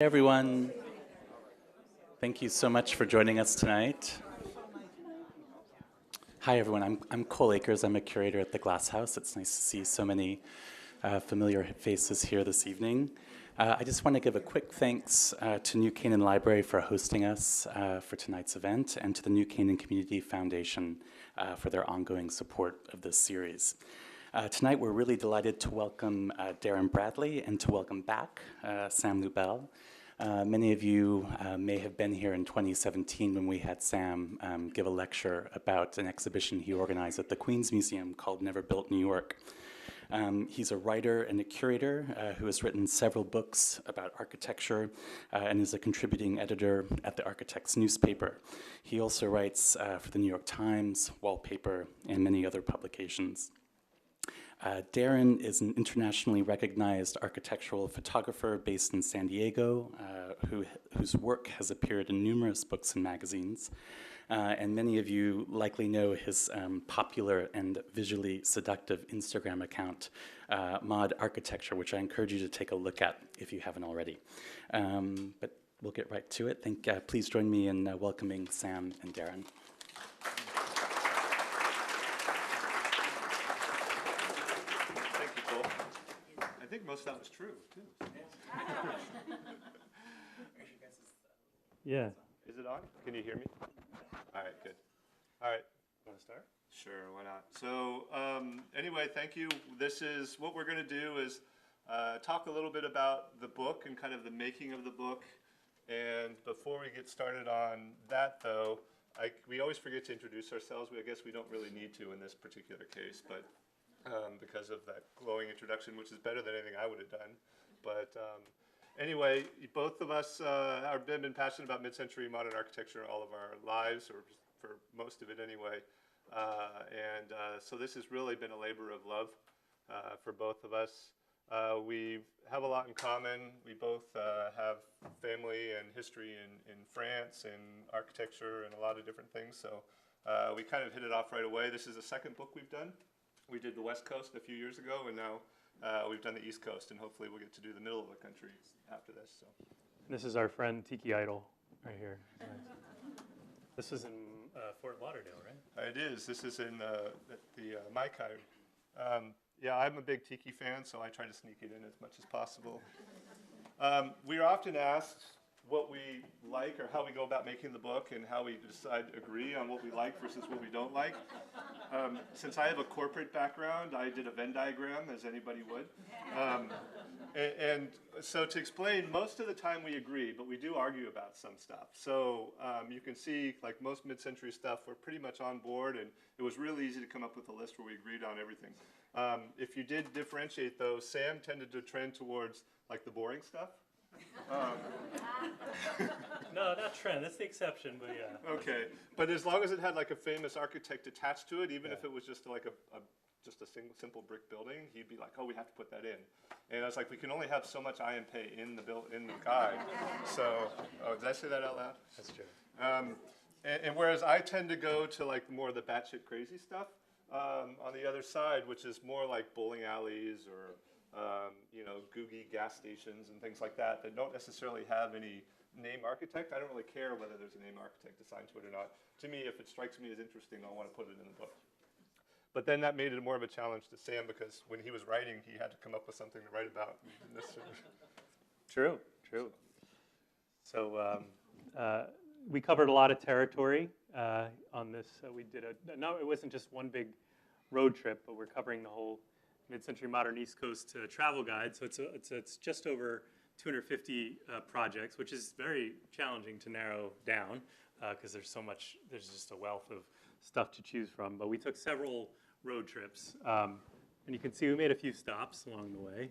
Hey everyone, thank you so much for joining us tonight. Hi everyone, I'm Cole Akers. I'm a curator at the Glass House. It's nice to see so many familiar faces here this evening. I just want to give a quick thanks to New Canaan Library for hosting us for tonight's event, and to the New Canaan Community Foundation for their ongoing support of this series. Tonight we're really delighted to welcome Darren Bradley and to welcome back Sam Lubell. Many of you may have been here in 2017 when we had Sam give a lecture about an exhibition he organized at the Queens Museum called Never Built New York. He's a writer and a curator who has written several books about architecture and is a contributing editor at the Architect's newspaper. He also writes for the New York Times, Wallpaper, and many other publications. Darren is an internationally recognized architectural photographer based in San Diego, whose work has appeared in numerous books and magazines. And many of you likely know his popular and visually seductive Instagram account, Mod Architecture, which I encourage you to take a look at if you haven't already. But we'll get right to it. Please join me in welcoming Sam and Darren. I think most of that was true, too. Yeah. Is it on? Can you hear me? All right, good. All right. Want to start? Sure, why not? So anyway, thank you. This is what we're going to do is talk a little bit about the book and kind of the making of the book. And before we get started on that, though, we always forget to introduce ourselves. I guess we don't really need to in this particular case, but because of that glowing introduction, which is better than anything I would have done. But anyway, both of us have been passionate about mid-century modern architecture all of our lives, or for most of it anyway. So this has really been a labor of love for both of us. We have a lot in common. We both have family and history in France and architecture and a lot of different things. So we kind of hit it off right away. This is the second book we've done. We did the West Coast a few years ago, and now we've done the East Coast, and hopefully we'll get to do the middle of the country after this. So, This is our friend Tiki Idol right here. Nice. This is in Fort Lauderdale, right? It is. This is in the Maikai. Yeah, I'm a big Tiki fan, so I try to sneak it in as much as possible. We are often asked what we like or how we go about making the book and how we agree on what we like versus what we don't like. Since I have a corporate background, I did a Venn diagram, as anybody would. And so to explain, most of the time we agree, but we do argue about some stuff. So you can see, like most mid-century stuff, we're pretty much on board, and it was really easy to come up with a list where we agreed on everything. If you did differentiate, though, Sam tended to trend towards like the boring stuff. No, not trend. That's the exception, but yeah. Okay, but as long as it had like a famous architect attached to it, even if it was just like just a simple brick building, he'd be like, "Oh, we have to put that in." And I was like, "We can only have so much I and pay in the guide." So, did I say that out loud? That's true. And whereas I tend to go to like more of the batshit crazy stuff on the other side, which is more like bowling alleys or googie gas stations and things like that don't necessarily have any name architect. I don't really care whether there's a name architect assigned to it or not. To me, if it strikes me as interesting, I'll want to put it in the book. But then that made it more of a challenge to Sam, because when he was writing, he had to come up with something to write about. True. So we covered a lot of territory on this. We did no, it wasn't just one big road trip, but we're covering the whole mid-century modern East Coast travel guide. So it's just over 250 projects, which is very challenging to narrow down because there's just a wealth of stuff to choose from. But we took several road trips, and you can see we made a few stops along the way.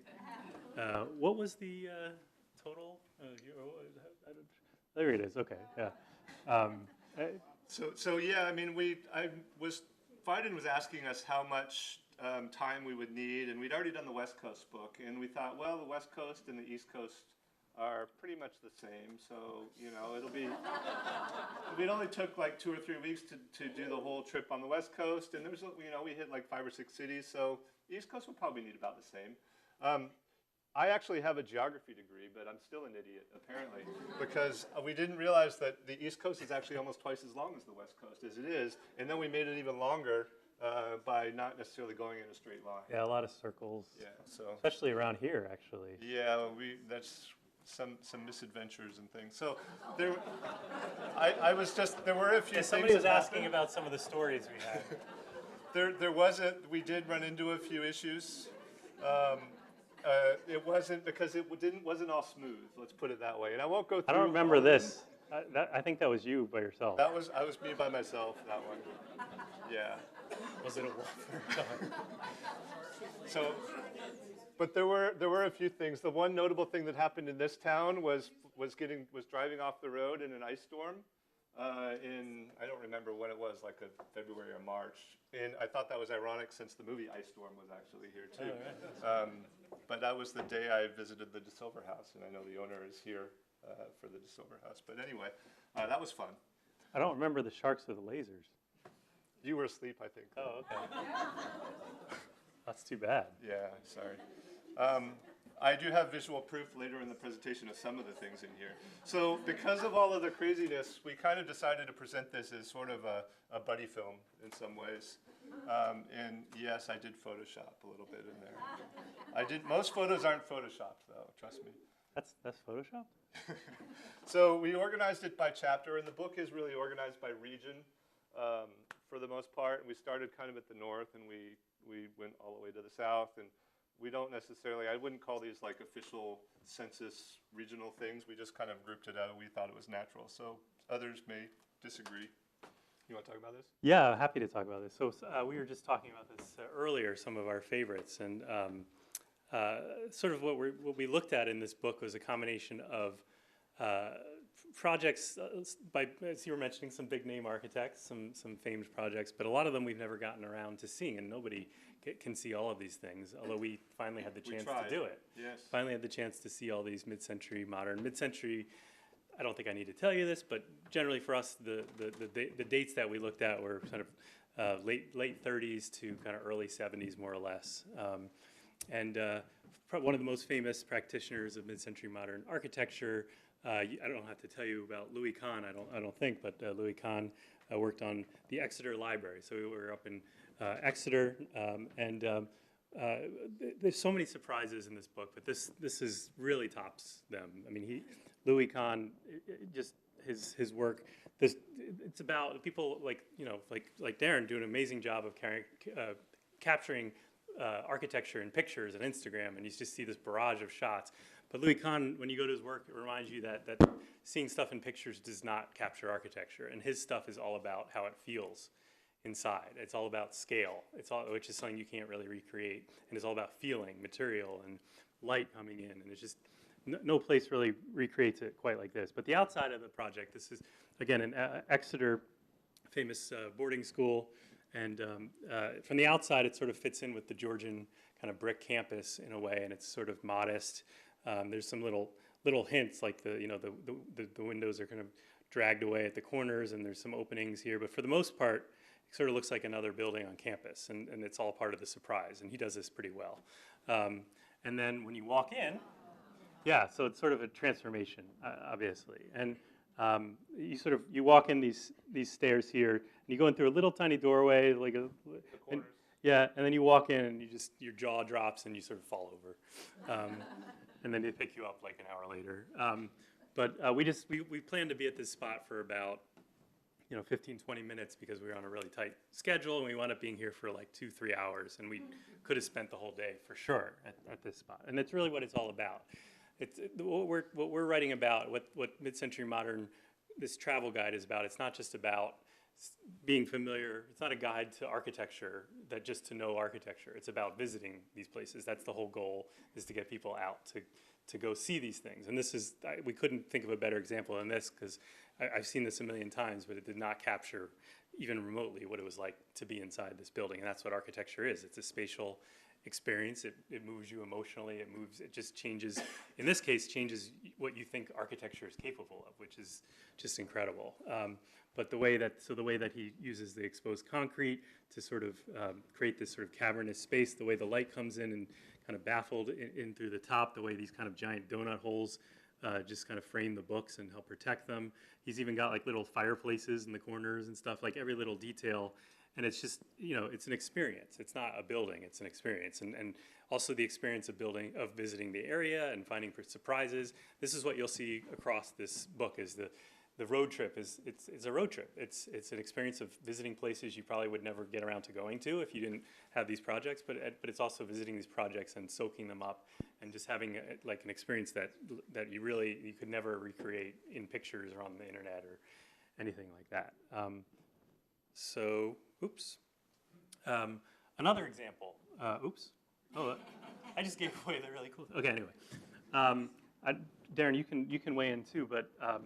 What was the total? There it is. Okay, yeah. So yeah, I mean, Biden was asking us how much time we would need, and we'd already done the West Coast book, and we thought, well, the West Coast and the East Coast are pretty much the same, so it only took like 2 or 3 weeks to do the whole trip on the West Coast, and there was we hit like 5 or 6 cities, so the East Coast will probably need about the same. I actually have a geography degree, but I'm still an idiot, apparently, because we didn't realize that the East Coast is actually almost twice as long as the West Coast as it is, and then we made it even longer by not necessarily going in a straight line. Yeah, a lot of circles. Yeah, so. Especially around here, actually. Yeah, that's some misadventures and things. So there, I was just, there were a few things. Somebody was that asking happened. about some of the stories we had. We did run into a few issues. It wasn't, because wasn't all smooth, let's put it that way. And I won't go through. I don't remember all of them. this. I think that was you by yourself. I was me by myself, that one. Yeah. Was it a wolf? So, but there were a few things. The one notable thing that happened in this town was driving off the road in an ice storm. I don't remember when it was, like a February or March. And I thought that was ironic since the movie Ice Storm was actually here too. Oh, right. But that was the day I visited the DeSilver House, and I know the owner is here for the DeSilver House. But anyway, that was fun. I don't remember the sharks with the lasers. You were asleep, I think. Oh, okay. That's too bad. Yeah, sorry. I do have visual proof later in the presentation of some of the things in here. So because of all of the craziness, we kind of decided to present this as sort of a buddy film in some ways. And yes, I did Photoshop a little bit in there. Most photos aren't Photoshopped though, trust me. That's Photoshop? So we organized it by chapter, and the book is really organized by region for the most part. We started kind of at the north, and we went all the way to the south. And we don't necessarily, I wouldn't call these like official census regional things. We just kind of grouped it out. We thought it was natural. So others may disagree. You want to talk about this? Yeah, happy to talk about this. So we were just talking about this earlier, some of our favorites. And sort of what we looked at in this book was a combination of projects by, as you were mentioning, some big name architects, some famed projects, but a lot of them we've never gotten around to seeing, and nobody can see all of these things, although we finally had the chance to do it. Yes. Finally had the chance to see all these mid-century, modern, mid-century. I don't think I need to tell you this, but generally for us, the dates that we looked at were kind of late 30s to kind of early 70s, more or less. One of the most famous practitioners of mid-century modern architecture. I don't have to tell you about Louis Kahn. I don't think, but Louis Kahn worked on the Exeter Library. So we were up in Exeter, and there's so many surprises in this book, but this is really tops them. I mean, Louis Kahn, just his work. It's about people like Darren do an amazing job of capturing architecture in pictures and Instagram, and you just see this barrage of shots. But Louis Kahn, when you go to his work, it reminds you that seeing stuff in pictures does not capture architecture, and his stuff is all about how it feels inside. It's all about scale, which is something you can't really recreate, and it's all about feeling, material, and light coming in, and it's just no place really recreates it quite like this. But the outside of the project, this is, again, an Exeter famous boarding school, and from the outside, it sort of fits in with the Georgian kind of brick campus in a way, and it's sort of modest. There's some little hints, like the windows are kind of dragged away at the corners, and there's some openings here. But for the most part, it sort of looks like another building on campus, and it's all part of the surprise. And he does this pretty well. And then when you walk in, yeah, so it's sort of a transformation, obviously. And you walk in these stairs here, and you go in through a little tiny doorway, like yeah, and then you walk in, and your jaw drops, and you sort of fall over. And then they pick you up like an hour later. But we planned to be at this spot for about 15, 20 minutes because we were on a really tight schedule, and we wound up being here for like 2-3 hours, and we could have spent the whole day for sure at this spot. And that's really what it's all about. What we're writing about, what mid-century modern, this travel guide is about. It's not just about being familiar. It's not a guide to architecture just to know architecture. It's about visiting these places. That's the whole goal, is to get people out to go see these things. And we couldn't think of a better example than this, because I've seen this a million times, but it did not capture even remotely what it was like to be inside this building. And that's what architecture is. It's a spatial experience. It moves you emotionally. It just changes, in this case, changes what you think architecture is capable of, which is just incredible. But the way that he uses the exposed concrete to sort of create this sort of cavernous space, the way the light comes in and kind of baffled in through the top, the way these kind of giant donut holes just kind of frame the books and help protect them. He's even got like little fireplaces in the corners and stuff, like every little detail. And it's just, it's an experience. It's not a building, it's an experience. And also the experience of visiting the area and finding surprises. This is what you'll see across this book is the road trip it's a road trip. It's an experience of visiting places you probably would never get around to going to if you didn't have these projects, but it's also visiting these projects and soaking them up and just having like an experience that you could never recreate in pictures or on the internet or anything like that. Another example. I just gave away the really cool. Okay, anyway, Darren, you can weigh in too, but I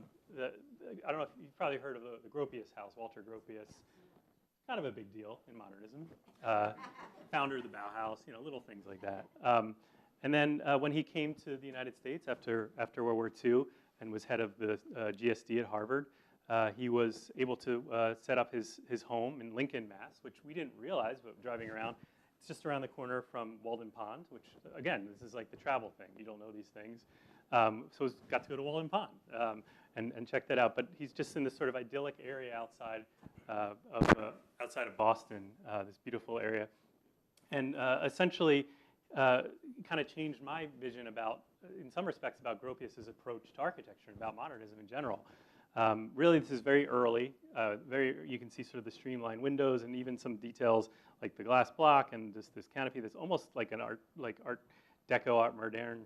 don't know if you've probably heard of the Gropius house, Walter Gropius. Kind of a big deal in modernism. Founder of the Bauhaus, little things like that. And then when he came to the United States after World War II and was head of the GSD at Harvard, he was able to set up his home in Lincoln, Mass, which we didn't realize, but driving around, it's just around the corner from Walden Pond, which, again, this is like the travel thing. You don't know these things. So he's got to go to Walden Pond and check that out. But he's just in this sort of idyllic area outside of Boston, this beautiful area. And essentially kind of changed my vision in some respects, about Gropius's approach to architecture and about modernism in general. Really, this is very early. You can see sort of the streamlined windows and even some details like the glass block and this canopy that's almost like Art Deco, Art Moderne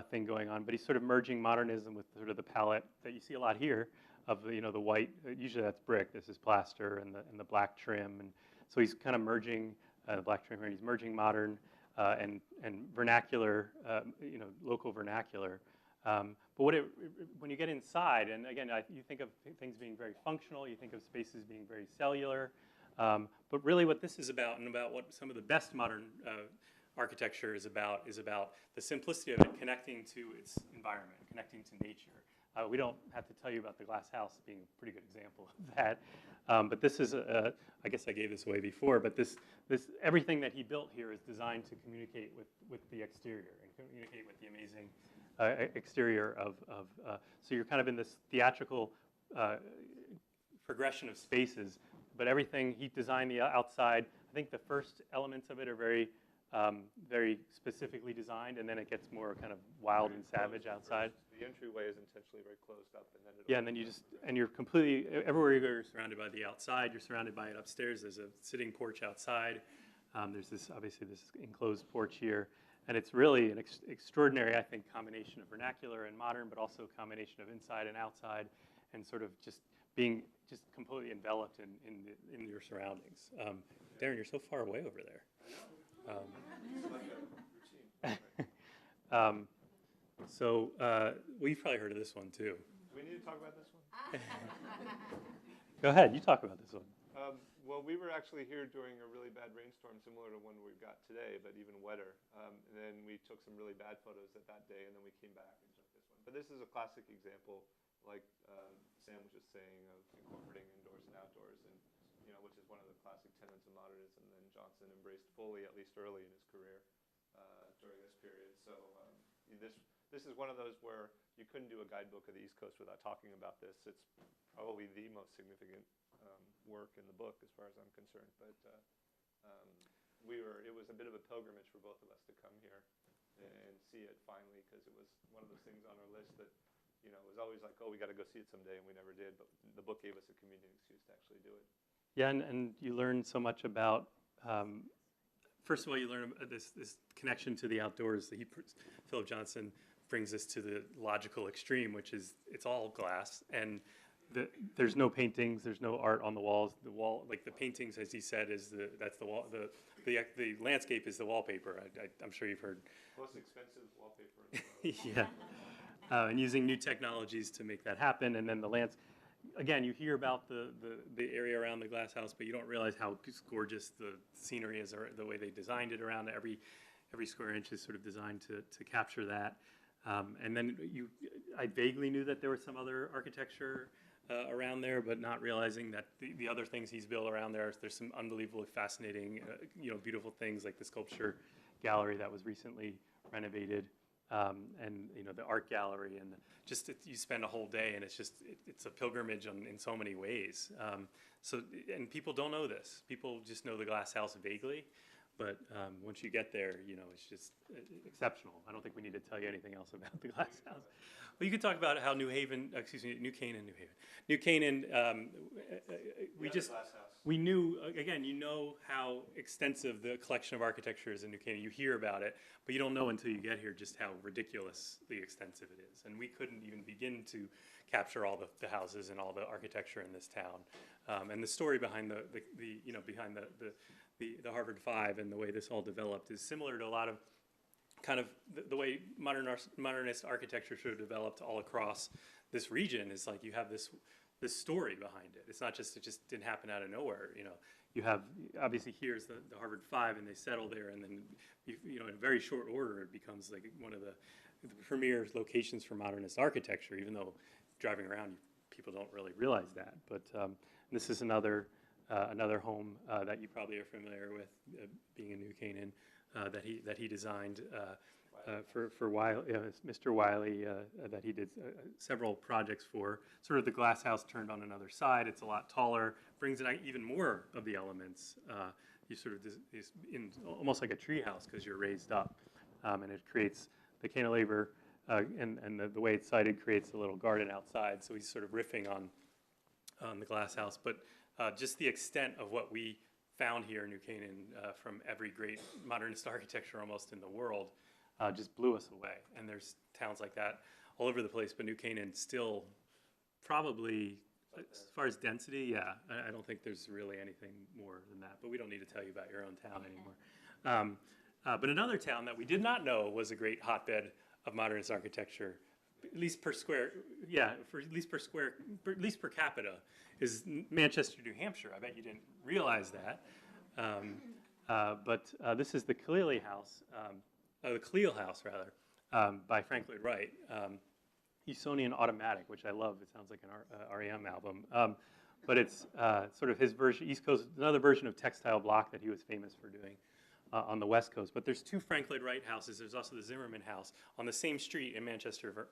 thing going on. But he's sort of merging modernism with sort of the palette that you see a lot here of the white. Usually that's brick. This is plaster and the black trim. And so he's kind of merging the black trim here. And he's merging modern and vernacular, local vernacular. But when you get inside, and again, you think of things being very functional, you think of spaces being very cellular, but really what this is about, and about what some of the best modern architecture is about the simplicity of it connecting to its environment, connecting to nature. We don't have to tell you about the glass house being a pretty good example of that, but this is, I guess I gave this away before, but everything that he built here is designed to communicate with the exterior and communicate with the amazing exterior so you're kind of in this theatrical progression of spaces, but everything he designed the outside. I think the first elements of it are very specifically designed, and then it gets more kind of wild and savage outside. The entryway is intentionally very closed up, and then and then you're completely everywhere you go. You're surrounded by the outside. You're surrounded by it upstairs. There's a sitting porch outside. There's obviously this enclosed porch here. And it's really an extraordinary, I think, combination of vernacular and modern, but also a combination of inside and outside, and sort of just being completely enveloped in your surroundings. Darren, you're so far away over there. We've probably heard of this one too. Do we need to talk about this one? Go ahead, you talk about this one. Well, we were actually here during a really bad rainstorm, similar to one we've got today, but even wetter. And then we took some really bad photos that day, and then we came back and took this one. But this is a classic example, like Sam was just saying, of incorporating indoors and outdoors, and which is one of the classic tenets of modernism. And Johnson embraced fully, at least early in his career, during this period. So this is one of those where you couldn't do a guidebook of the East Coast without talking about this. It's probably the most significant work in the book, as far as I'm concerned. But it was a bit of a pilgrimage for both of us to come here and see it finally, because it was one of those things on our list that it was always like, oh, we got to go see it someday, and we never did. But the book gave us a convenient excuse to actually do it. Yeah, and you learn so much about. First of all, you learn this connection to the outdoors. Philip Johnson brings us to the logical extreme, which is it's all glass, and there's no paintings, there's no art on the walls. The paintings, as he said, that's the wall. The landscape is the wallpaper. I'm sure you've heard. Most expensive wallpaper in the world. Yeah, and using new technologies to make that happen, and then the landscape. Again, you hear about the area around the glass house, but you don't realize how gorgeous the scenery is, or the way they designed it around every every square inch is sort of designed to capture that. And then I vaguely knew that there was some other architecture around there, but not realizing that the other things he's built around there's some unbelievably fascinating, beautiful things like the sculpture gallery that was recently renovated, and the art gallery, and you spend a whole day, and it's a pilgrimage in so many ways. And people don't know this. People just know the glass house vaguely. But once you get there, it's just exceptional. I don't think we need to tell you anything else about the glass house. Well, you could talk about how New Canaan, we knew, again, how extensive the collection of architecture is in New Canaan. You hear about it, but you don't know until you get here just how ridiculously extensive it is. And we couldn't even begin to capture all the houses and all the architecture in this town. And the story behind the Harvard Five and the way this all developed is similar to a lot of kind of the way modernist architecture should have developed all across this region. Is like you have this story behind it. It's not just, it just didn't happen out of nowhere. You have, obviously here's the Harvard Five, and they settle there, and then in a very short order it becomes like one of the premier locations for modernist architecture, even though driving around people don't really realize that. But this is another home that you probably are familiar with, being in New Canaan, that he designed for Wiley, Mr. Wiley, that he did several projects for. Sort of the glass house turned on another side. It's a lot taller, brings in even more of the elements. You sort of is in almost like a tree house because you're raised up, and it creates the cantilever, and the way it's sited creates a little garden outside. So he's sort of riffing on the glass house, but just the extent of what we found here in New Canaan from every great modernist architecture almost in the world just blew us away. And there's towns like that all over the place, but New Canaan still probably, as far as density, yeah, I don't think there's really anything more than that. But we don't need to tell you about your own town anymore. But another town that we did not know was a great hotbed of modernist architecture, at least per capita, is Manchester, New Hampshire. I bet you didn't realize that. But this is the Cleal House, by Frank Lloyd Wright. Usonian Automatic, which I love. It sounds like an REM album. But it's sort of his version, East Coast, another version of textile block that he was famous for doing on the West Coast. But there's two Frank Lloyd Wright houses. There's also the Zimmerman House on the same street in Manchester,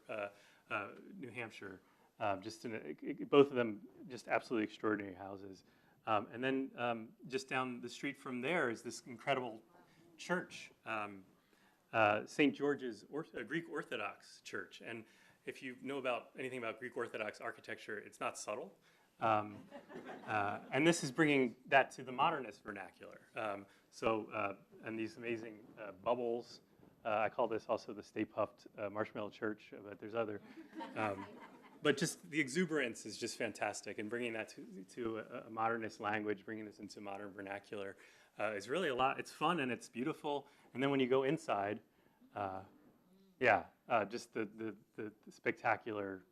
New Hampshire. Both of them just absolutely extraordinary houses. And then just down the street from there is this incredible church, St. George's Greek Orthodox Church. And if you know anything about Greek Orthodox architecture, it's not subtle. And this is bringing that to the modernist vernacular. And these amazing bubbles. I call this also the Stay Puffed Marshmallow Church, but there's other. But just the exuberance is just fantastic, and bringing that to a modernist language, bringing this into modern vernacular, is really a lot. It's fun and it's beautiful. And then when you go inside, just the spectacular.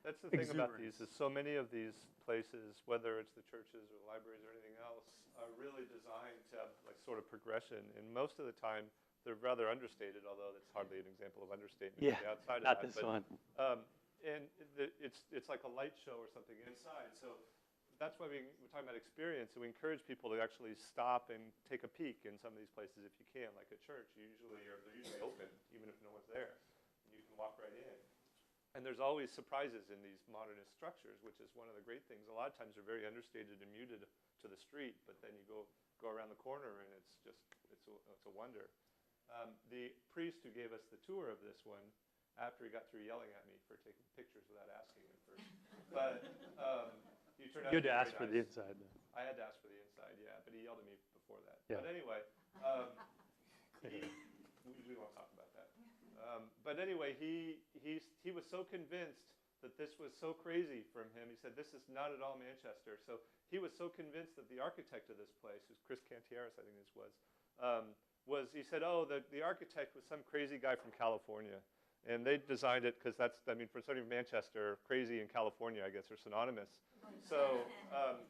That's the thing about these, is so many of these places, whether it's the churches or the libraries or anything else, are really designed to have like sort of progression. And most of the time, they're rather understated, although that's hardly an example of understatement. Yeah, outside not of that. This one. And it's like a light show or something inside. So that's why we're talking about experience. And we encourage people to actually stop and take a peek in some of these places if you can. Like a church, they're usually open, even if no one's there. And you can walk right in. And there's always surprises in these modernist structures, which is one of the great things. A lot of times they're very understated and muted to the street, but then you go around the corner and it's a wonder. The priest who gave us the tour of this one, after he got through yelling at me for taking pictures without asking him first, but he turned out You had to to be ask for very the nice. inside, though. I had to ask for the inside, yeah, but he yelled at me before that. Yeah. But anyway, we won't talk about that. But anyway, he was so convinced that this was so crazy from him. He said, this is not at all Manchester. So he was so convinced that the architect of this place, who's Chris Cantieris, I think this was he said, the architect was some crazy guy from California. And they designed it because for somebody from Manchester, crazy and California, I guess, are synonymous. So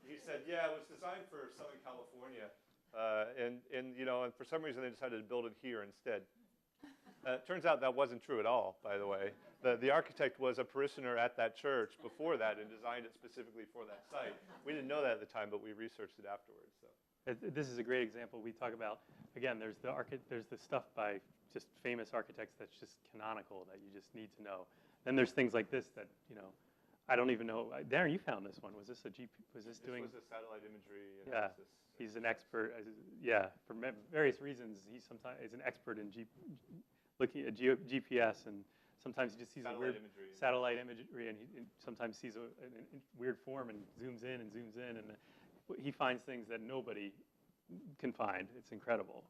he said, yeah, it was designed for Southern California. And for some reason they decided to build it here instead. It turns out that wasn't true at all, by the way. The architect was a parishioner at that church before that and designed it specifically for that site. We didn't know that at the time, but we researched it afterwards. So. This is a great example. We talk about, again, there's the stuff by just famous architects that's just canonical that you just need to know. Then there's things like this that, I don't even know. Darren, you found this one. Was this doing? This was a satellite imagery analysis. Yeah, he's an expert. For various reasons, he sometimes is an expert in looking at GPS, and sometimes he just sees a weird satellite imagery, and he sometimes sees a weird form and zooms in, and he finds things that nobody can find. It's incredible,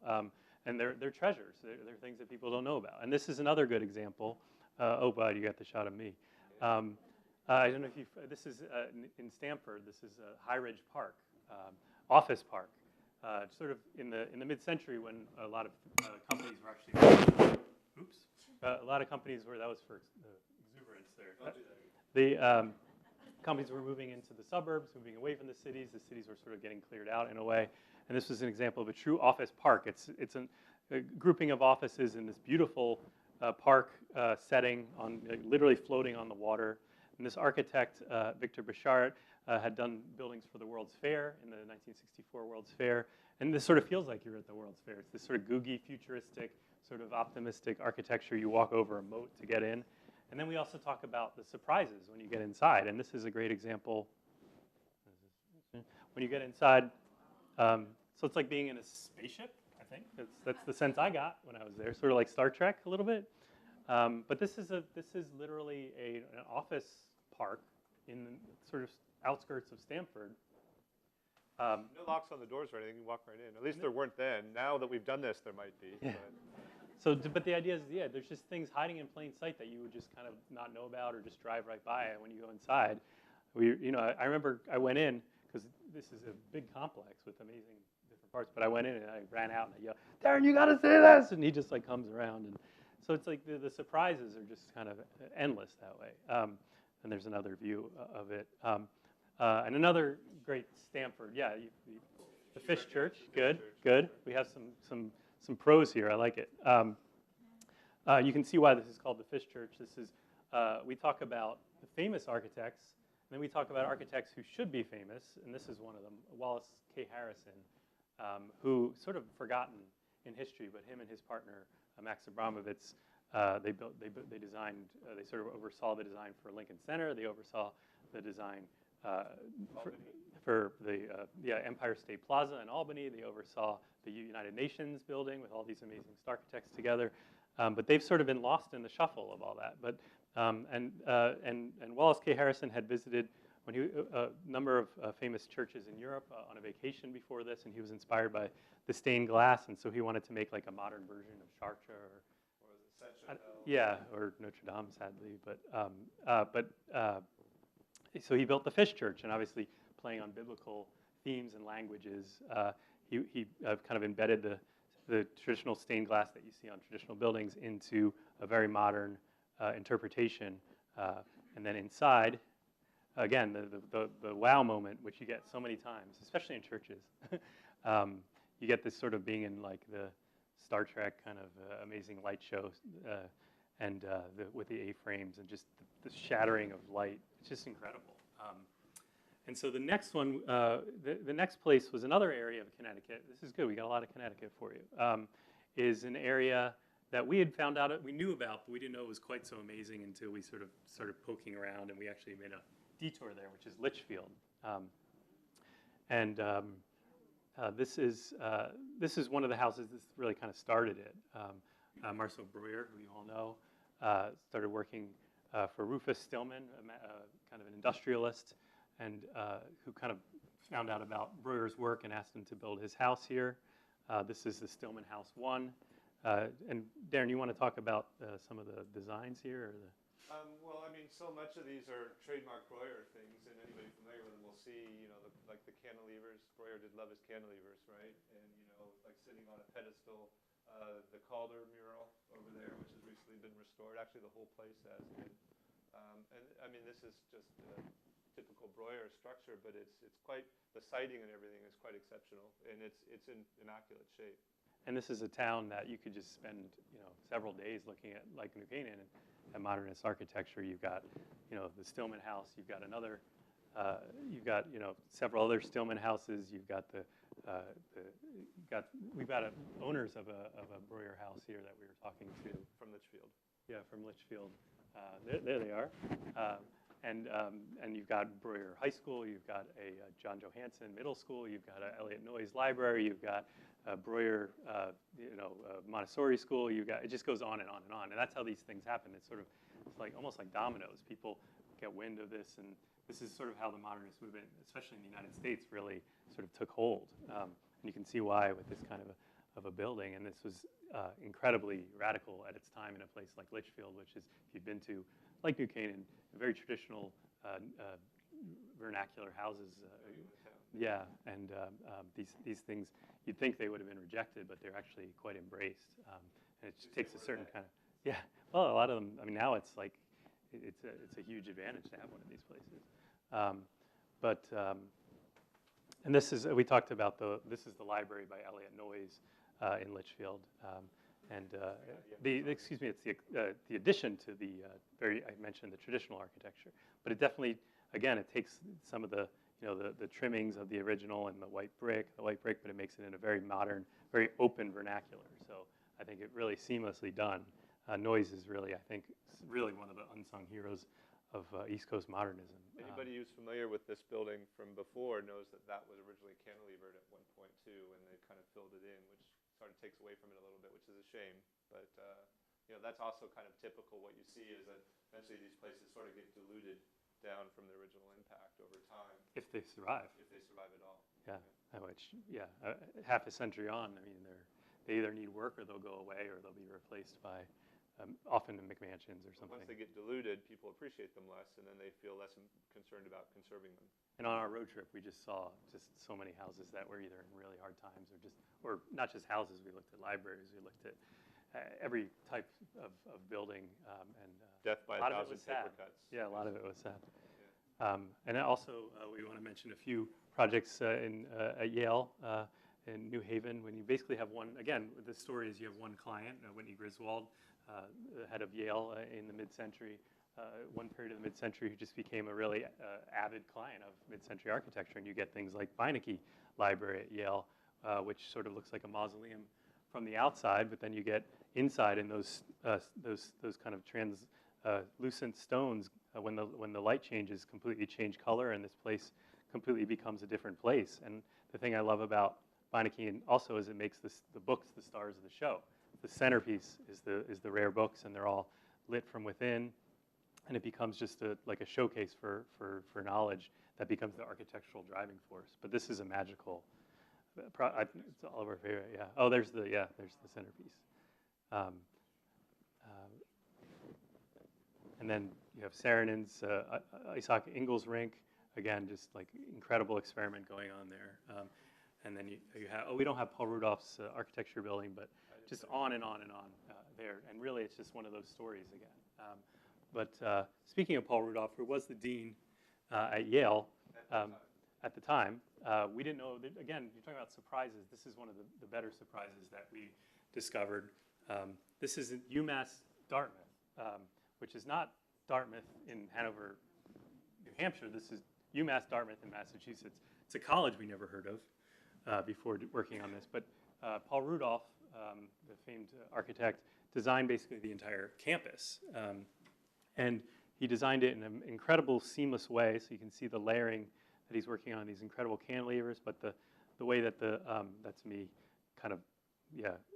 and they're treasures. They're things that people don't know about. And this is another good example. Oh, bud, you got the shot of me. I don't know if this is in Stamford. This is High Ridge Park, office park. Sort of in the mid-century when a lot of companies were actually. A lot of companies were, that was for exuberance there. Don't do that. The companies were moving into the suburbs, moving away from the cities. The cities were sort of getting cleared out in a way. And this was an example of a true office park. It's a grouping of offices in this beautiful park setting, literally floating on the water. And this architect, Victor Bechart, had done buildings for the World's Fair in the 1964 World's Fair. And this sort of feels like you're at the World's Fair. It's this sort of googie, futuristic, sort of optimistic architecture. You walk over a moat to get in. And then we also talk about the surprises when you get inside. And this is a great example. When you get inside, so it's like being in a spaceship, I think. That's the sense I got when I was there, sort of like Star Trek a little bit. But this is literally an office park in the sort of outskirts of Stamford. No locks on the doors or anything. You walk right in. At least there weren't then. Now that we've done this, there might be. Yeah. But the idea is, there's just things hiding in plain sight that you would just kind of not know about or just drive right by. And when you go inside, I remember I went in because this is a big complex with amazing different parts. But I went in and I ran out and I yelled, "Darren, you got to see this!" And he just like comes around, and so it's like the surprises are just kind of endless that way. And there's another view of it. And another great Stamford, the Fish Church. Good. We have some pros here. I like it. You can see why this is called the Fish Church. This is we talk about the famous architects, and then we talk about architects who should be famous, and this is one of them, Wallace K. Harrison, who sort of forgotten in history, but him and his partner Max Abramovitz, they sort of oversaw the design for Lincoln Center. They oversaw the design for the Empire State Plaza in Albany. They oversaw the United Nations building with all these amazing architects together. But they've sort of been lost in the shuffle of all that. But and Wallace K. Harrison had visited a number of famous churches in Europe on a vacation before this, and he was inspired by the stained glass, and so he wanted to make like a modern version of Chartres or Notre Dame, sadly. So he built the Fish Church, and obviously playing on biblical themes and languages, he kind of embedded the traditional stained glass that you see on traditional buildings into a very modern interpretation. And then inside, again, the wow moment, which you get so many times, especially in churches. You get this sort of being in like the Star Trek kind of amazing light show, and with the A-frames and just the shattering of light. It's just incredible. And so the next one, the next place was another area of Connecticut. This is good. We got a lot of Connecticut for you. Is an area that we had found out, we knew about, but we didn't know it was quite so amazing until we sort of started poking around, and we actually made a detour there, which is Litchfield. This is one of the houses that really kind of started it. Marcel Breuer, who you all know, started working for Rufus Stillman, kind of an industrialist, and who kind of found out about Breuer's work and asked him to build his house here. This is the Stillman House 1. And Darren, you want to talk about some of the designs here? Or well, I mean, so much of these are trademark Breuer things, and anybody familiar with them will see, like the cantilevers. Breuer did love his cantilevers, right? And, like sitting on a pedestal, the Calder mural over there, which has recently been restored. Actually, the whole place has been. And, I mean, this is just typical Breuer structure, but it's quite, the siding and everything is quite exceptional, and it's in immaculate shape. And this is a town that you could just spend, several days looking at, like New Canaan, and modernist architecture. You've got, the Stillman House. You've got another. You've got, several other Stillman houses. You've got we've got owners of a Breuer house here that we were talking to. From Litchfield. Yeah, from Litchfield. There they are. And you've got Breuer High School. You've got a John Johansson Middle School. You've got a Elliott Noyes Library. You've got Breuer, Montessori School. You've got, it just goes on and on and on. And that's how these things happen. It's like almost like dominoes. People get wind of this, and this is sort of how the modernist movement, especially in the United States, really sort of took hold. And you can see why with this kind of a building. And this was incredibly radical at its time in a place like Litchfield, which is, if you've been to, like New Canaan, very traditional vernacular houses. Yeah, and these things, you'd think they would have been rejected, but they're actually quite embraced. And it just takes a certain kind of, yeah. Well, a lot of them, I mean, now it's like, it's a huge advantage to have one of these places. And this is, we talked about this is the library by Elliott Noyes in Litchfield. Excuse me, it's the addition to I mentioned the traditional architecture, but it definitely, again, it takes some of the trimmings of the original and the white brick, but it makes it in a very modern, very open vernacular. So I think it really seamlessly done. Noyes is really, I think, really one of the unsung heroes of East Coast modernism. Anybody who's familiar with this building from before knows that was originally cantilevered at one point too, and they kind of filled it in, which sort of takes away from it a little bit, which is a shame. But that's also kind of typical. What you see is that eventually these places sort of get diluted down from the original impact over time. If they survive. If they survive at all. Yeah. Half a century on, I mean, they either need work or they'll go away or they'll be replaced by often the McMansions or something. Once they get diluted, people appreciate them less, and then they feel less concerned about conserving them. And on our road trip, we just saw just so many houses that were either in really hard times or not just houses. We looked at libraries. We looked at every type of building. And death by a thousand paper cuts. Yeah, a lot of it was sad. Yeah. And also, we want to mention a few projects at Yale. In New Haven, when you basically have one, again, the story is you have one client, Whitney Griswold, the head of Yale in the mid-century, one period of the mid-century, who just became a really avid client of mid-century architecture. And you get things like Beinecke Library at Yale, which sort of looks like a mausoleum from the outside, but then you get inside in those kind of translucent stones, when the light changes, completely change color, and this place completely becomes a different place. And the thing I love about Beinecke also is it makes the books the stars of the show. The centerpiece is the rare books, and they're all lit from within, and it becomes just like a showcase for knowledge that becomes the architectural driving force. But this is a magical. It's all of our favorite. Yeah. Oh, there's the centerpiece. And then you have Saarinen's Isaac Ingalls rink. Again, just like incredible experiment going on there. And then you have, we don't have Paul Rudolph's architecture building, but just on and on and on there. And really, it's just one of those stories again. But speaking of Paul Rudolph, who was the dean at Yale at the time, we didn't know that, again, you're talking about surprises. This is one of the better surprises that we discovered. This is Umass Dartmouth, which is not Dartmouth in Hanover, New Hampshire. This is Umass Dartmouth in Massachusetts. It's a college we never heard of before working on this. But Paul Rudolph, the famed architect, designed basically the entire campus. And he designed it in an incredible seamless way, so you can see the layering that he's working on, these incredible cantilevers, but the way that that's me kind of,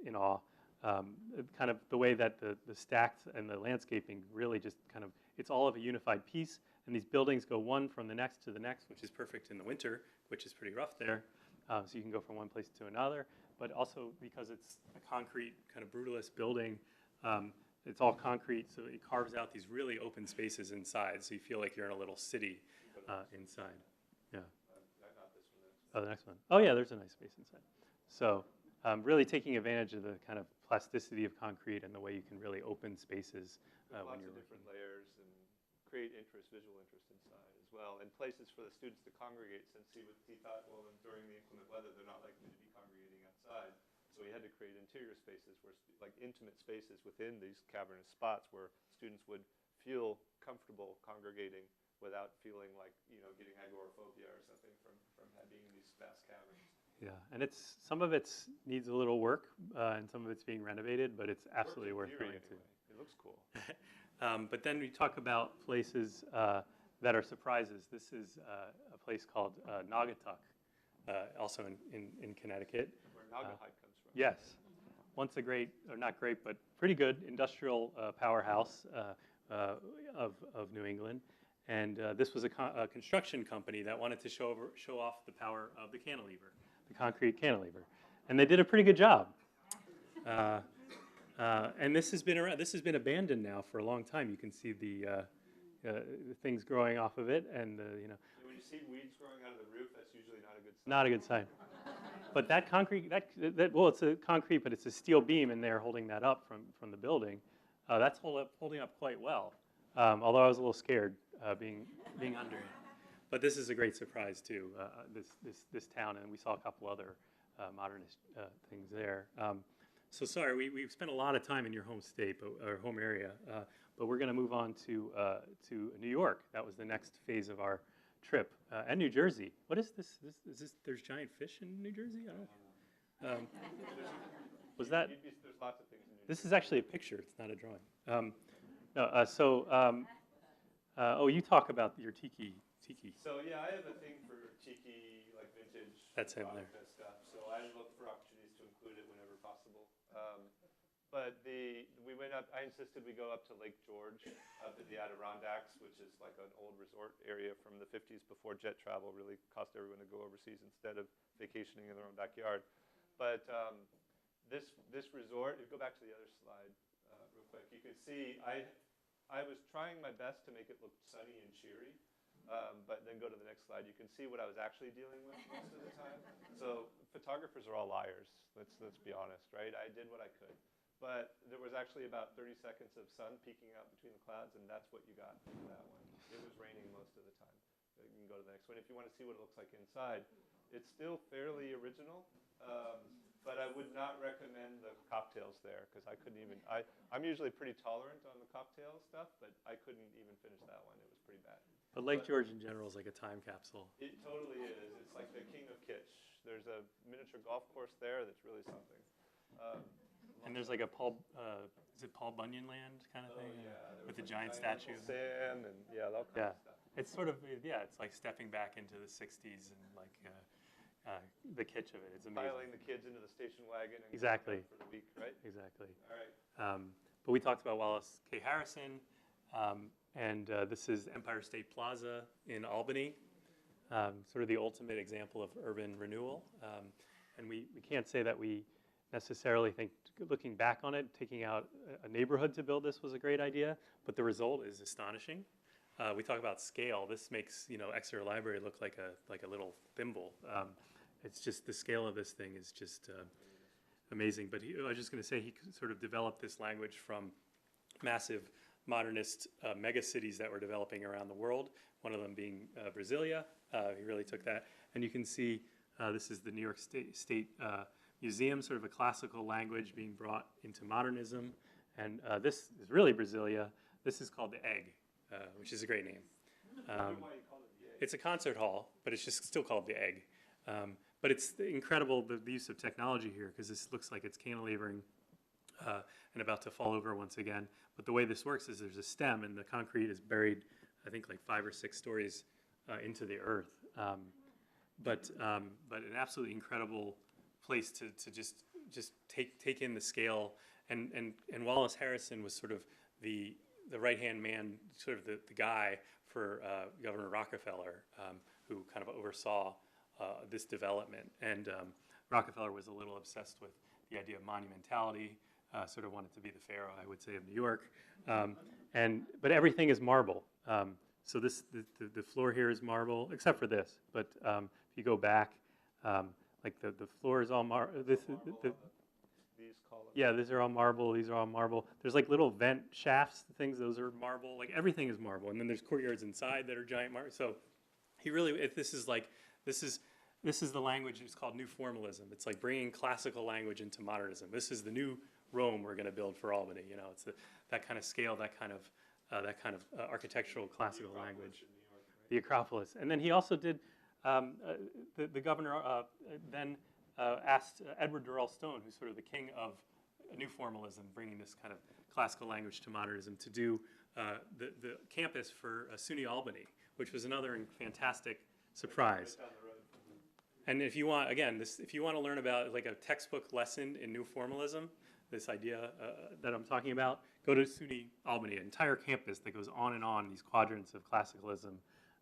in awe. Kind of the way that the stacks and the landscaping really just kind of, it's all of a unified piece, and these buildings go one from the next to the next, which is perfect in the winter, which is pretty rough there. So you can go from one place to another, but also because it's a concrete kind of brutalist building, it's all concrete, so it carves out these really open spaces inside, so you feel like you're in a little city inside. Yeah. Oh, the next one. Oh, yeah, there's a nice space inside. So really taking advantage of the kind of plasticity of concrete and the way you can really open spaces when lots you're of different layers and create interest, visual interest inside as well, and places for the students to congregate, since he thought, well, during the inclement weather, they're not likely to be congregating outside. So he had to create interior spaces, like intimate spaces within these cavernous spots where students would feel comfortable congregating without feeling like, getting agoraphobia or something from being in these vast caverns. Yeah, and some of it needs a little work, and some of it's being renovated, but it's absolutely worth going to. It looks cool. But then we talk about places that are surprises. This is a place called Naugatuck, also in Connecticut. Where Naugatuck comes from. Yes. Once a great, or not great, but pretty good industrial powerhouse of New England. And this was a construction company that wanted to show off the power of the cantilever, the concrete cantilever. And they did a pretty good job. And this has been abandoned now for a long time. You can see the things growing off of it, and When you see weeds growing out of the roof, that's usually not a good sign. not a good sign. But that concrete, well, it's a concrete, but it's a steel beam, and they're holding that up from the building. That's holding up quite well. Although I was a little scared being under it. But this is a great surprise too. This town, and we saw a couple other modernist things there. So sorry, we've spent a lot of time in your home state, or home area, but we're going to move on to New York. That was the next phase of our trip, and New Jersey. What is this? There's giant fish in New Jersey? I don't know. Was that? There's lots of things in New Jersey. This is actually a picture. It's not a drawing. No, you talk about your tiki. So yeah, I have a thing for tiki, like vintage. That's him there. Stuff. So I look for opportunities to include it whenever possible. But we went up. I insisted we go up to Lake George, up in the Adirondacks, which is like an old resort area from the 50s before jet travel really cost everyone to go overseas instead of vacationing in their own backyard. But this resort, if you go back to the other slide real quick, you can see I was trying my best to make it look sunny and cheery. But then go to the next slide. You can see what I was actually dealing with most of the time. So photographers are all liars. Let's be honest, right? I did what I could. But there was actually about 30 seconds of sun peeking out between the clouds, and that's what you got for that one. It was raining most of the time. You can go to the next one. If you want to see what it looks like inside, it's still fairly original. But I would not recommend the cocktails there because I couldn't even. I'm usually pretty tolerant on the cocktail stuff, but I couldn't even finish that one. It was pretty bad. But Lake George in general is like a time capsule. It totally is. It's like the king of kitsch. There's a miniature golf course there that's really something. And there's like a is it Paul Bunyan land kind of thing? Yeah, with the giant statue. Sand and all kinds of stuff. It's sort of, it's like stepping back into the 60s and like the kitsch of it. It's amazing. Piling the kids into the station wagon and Exactly. for the week, right? Exactly. All right. But we talked about Wallace K. Harrison, and this is Empire State Plaza in Albany, sort of the ultimate example of urban renewal. And we can't say that we necessarily think, looking back on it, taking out a neighborhood to build this was a great idea, but the result is astonishing. We talk about scale. This makes Exeter Library look like a little thimble. It's just the scale of this thing is just amazing. But I was just going to say he sort of developed this language from massive modernist megacities that were developing around the world. One of them being Brasilia. He really took that, and you can see this is the New York State Museum, sort of a classical language being brought into modernism. And this is really Brasilia. This is called the Egg, which is a great name. It's a concert hall, but it's just still called the Egg. But it's incredible the use of technology here because this looks like it's cantilevering and about to fall over once again. But the way this works is there's a stem and the concrete is buried, I think, like 5 or 6 stories into the earth. But an absolutely incredible place to just take in the scale. And Wallace Harrison was sort of the right-hand man, sort of the guy for Governor Rockefeller, who kind of oversaw this development. And Rockefeller was a little obsessed with the idea of monumentality, sort of wanted to be the pharaoh, I would say, of New York. But everything is marble. So the floor here is marble, except for this. But if you go back, like the floor is all marble. These columns. Yeah, these are all marble. These are all marble. There's like little vent shafts, things. Those are marble. Like everything is marble. And then there's courtyards inside that are giant marble. So he really, if this is like, this is the language. It's called New Formalism. It's like bringing classical language into modernism. This is the new Rome we're going to build for Albany. You know, it's that kind of scale, that kind of architectural classical language. In New York, right? The Acropolis. And then he also did. The governor then asked Edward Durrell Stone, who's sort of the king of New Formalism, bringing this kind of classical language to modernism, to do the campus for SUNY Albany, which was another fantastic surprise. Right down the road. And if you want, again, if you want to learn about like a textbook lesson in New Formalism, this idea that I'm talking about, go to SUNY Albany, an entire campus that goes on and on, these quadrants of classicalism,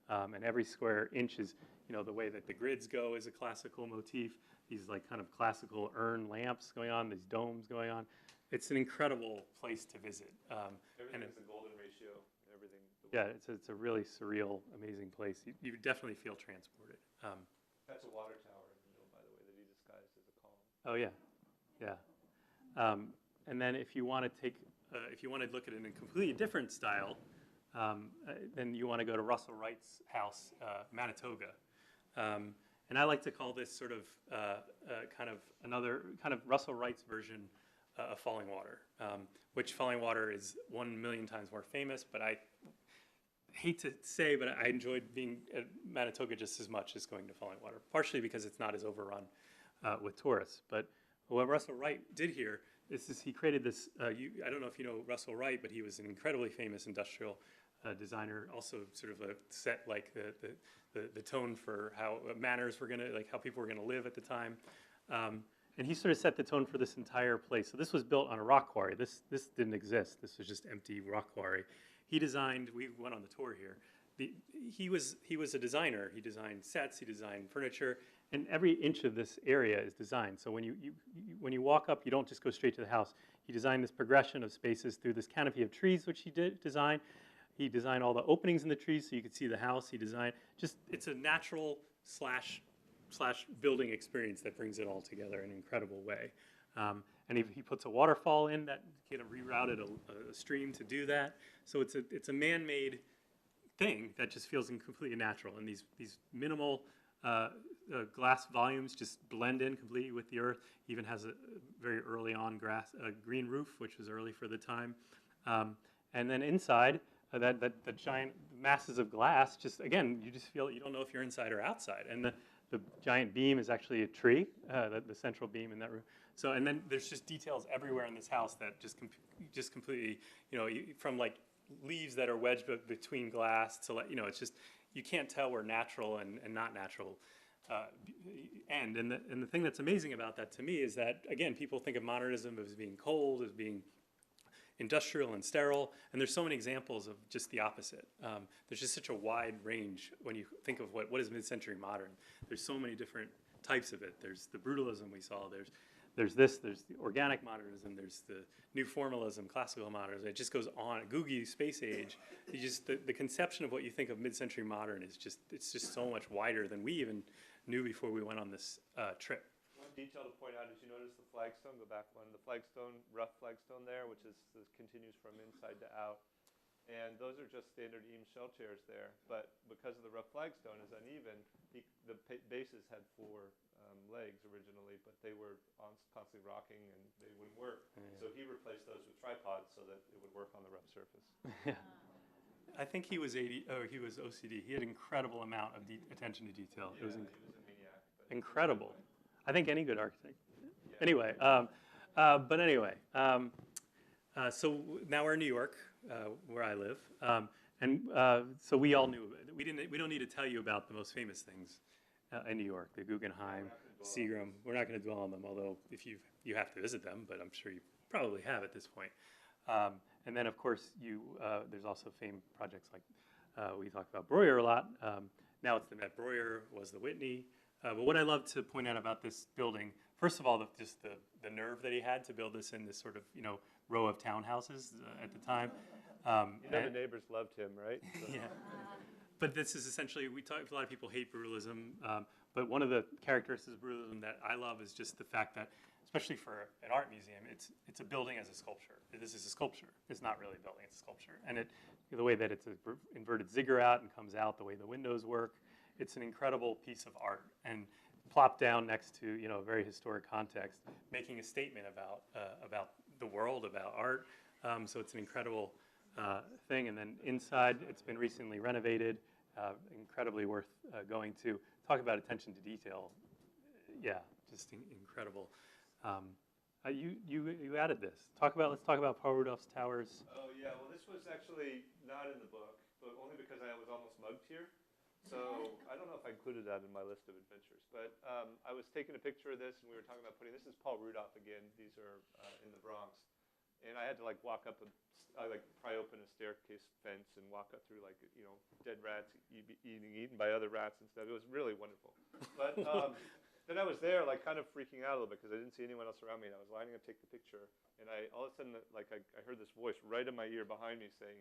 and every square inch is, you know, the way that the grids go is a classical motif, these like kind of classical urn lamps going on, these domes going on. It's an incredible place to visit. Everything is a golden ratio. Everything. Yeah, it's a really surreal, amazing place. You definitely feel transported. That's a water tower in the middle, by the way, that he disguised as a column. Oh yeah, yeah. And then if you want to look at it in a completely different style, then you want to go to Russell Wright's house, Manitoba. And I like to call this sort of another kind of Russell Wright's version of Falling Water, which Falling Water is 1,000,000 times more famous, but I hate to say, but I enjoyed being at Manitoba just as much as going to Falling Water, partially because it's not as overrun with tourists. But what Russell Wright did here is he created this, I don't know if you know Russell Wright, but he was an incredibly famous industrial designer, also sort of set like the tone for how manners were gonna, like how people were gonna live at the time. And he sort of set the tone for this entire place. So this was built on a rock quarry. This didn't exist. This was just empty rock quarry. He designed, we went on the tour here, he was a designer. He designed sets, he designed furniture, and every inch of this area is designed. So when you walk up, you don't just go straight to the house. He designed this progression of spaces through this canopy of trees, which he did design. He designed all the openings in the trees so you could see the house. He designed, it's a natural slash building experience that brings it all together in an incredible way. And he puts a waterfall in that kind of rerouted a stream to do that. So it's a man-made thing that just feels completely natural. And these minimal glass volumes just blend in completely with the earth. He even has a very early on green roof, which was early for the time. And then inside, the giant masses of glass, just again, you just feel, you don't know if you're inside or outside. And the giant beam is actually a tree, the central beam in that room. So, and then there's just details everywhere in this house that just completely, you know, from like leaves that are wedged between glass to like, you know, it's just, you can't tell where natural and not natural end. And the thing that's amazing about that to me is that, again, people think of modernism as being cold, as being industrial and sterile, and there's so many examples of just the opposite. There's just such a wide range when you think of what is mid-century modern. There's so many different types of it. There's the brutalism we saw, there's the organic modernism, there's the new formalism, classical modernism. It just goes on. Googie, space age. The conception of what you think of mid-century modern is it's just so much wider than we even knew before we went on this trip. One detail to point out is, you notice the flagstone, go back one, the flagstone, rough flagstone there, which continues from inside to out. And those are just standard Eames shell chairs there. But because of the rough flagstone is uneven, the bases had 4 legs originally, but they were constantly rocking and they wouldn't work. Yeah. So he replaced those with tripods so that it would work on the rough surface. Yeah. I think he was OCD. He had an incredible amount of attention to detail. Yeah, it was he was a maniac. Incredible. I think any good architect. Yeah. Anyway, so now we're in New York, where I live, so we all knew it. We don't need to tell you about the most famous things in New York: the Guggenheim, Seagram. We're not going to dwell on them, although if you have to visit them, but I'm sure you probably have at this point. And then, of course, there's also famed projects like we talk about Breuer a lot. Now it's the Met Breuer, was the Whitney. But what I love to point out about this building, first of all, just the nerve that he had to build this in this sort of, you know, row of townhouses at the time. The neighbors loved him, right? So. Yeah. But this is essentially, a lot of people hate brutalism, but one of the characteristics of brutalism that I love is just the fact that especially for an art museum, it's a building as a sculpture. This is a sculpture. It's not really a building, it's a sculpture. And the way that it's an inverted ziggurat and comes out, the way the windows work, it's an incredible piece of art. And plopped down next to a very historic context, making a statement about the world, about art. So it's an incredible thing. And then inside, it's been recently renovated, incredibly worth going to. Talk about attention to detail. Yeah, just incredible. You added this. Let's talk about Paul Rudolph's Towers. Oh yeah, well this was actually not in the book, but only because I was almost mugged here. So I don't know if I included that in my list of adventures, but I was taking a picture of this, and we were talking about this is Paul Rudolph again. These are in the Bronx, and I had to walk up pry open a staircase fence and walk up through dead rats eaten by other rats and stuff. It was really wonderful. But then I was there kind of freaking out a little bit because I didn't see anyone else around me, and I was lining up to take the picture, and all of a sudden I heard this voice right in my ear behind me saying,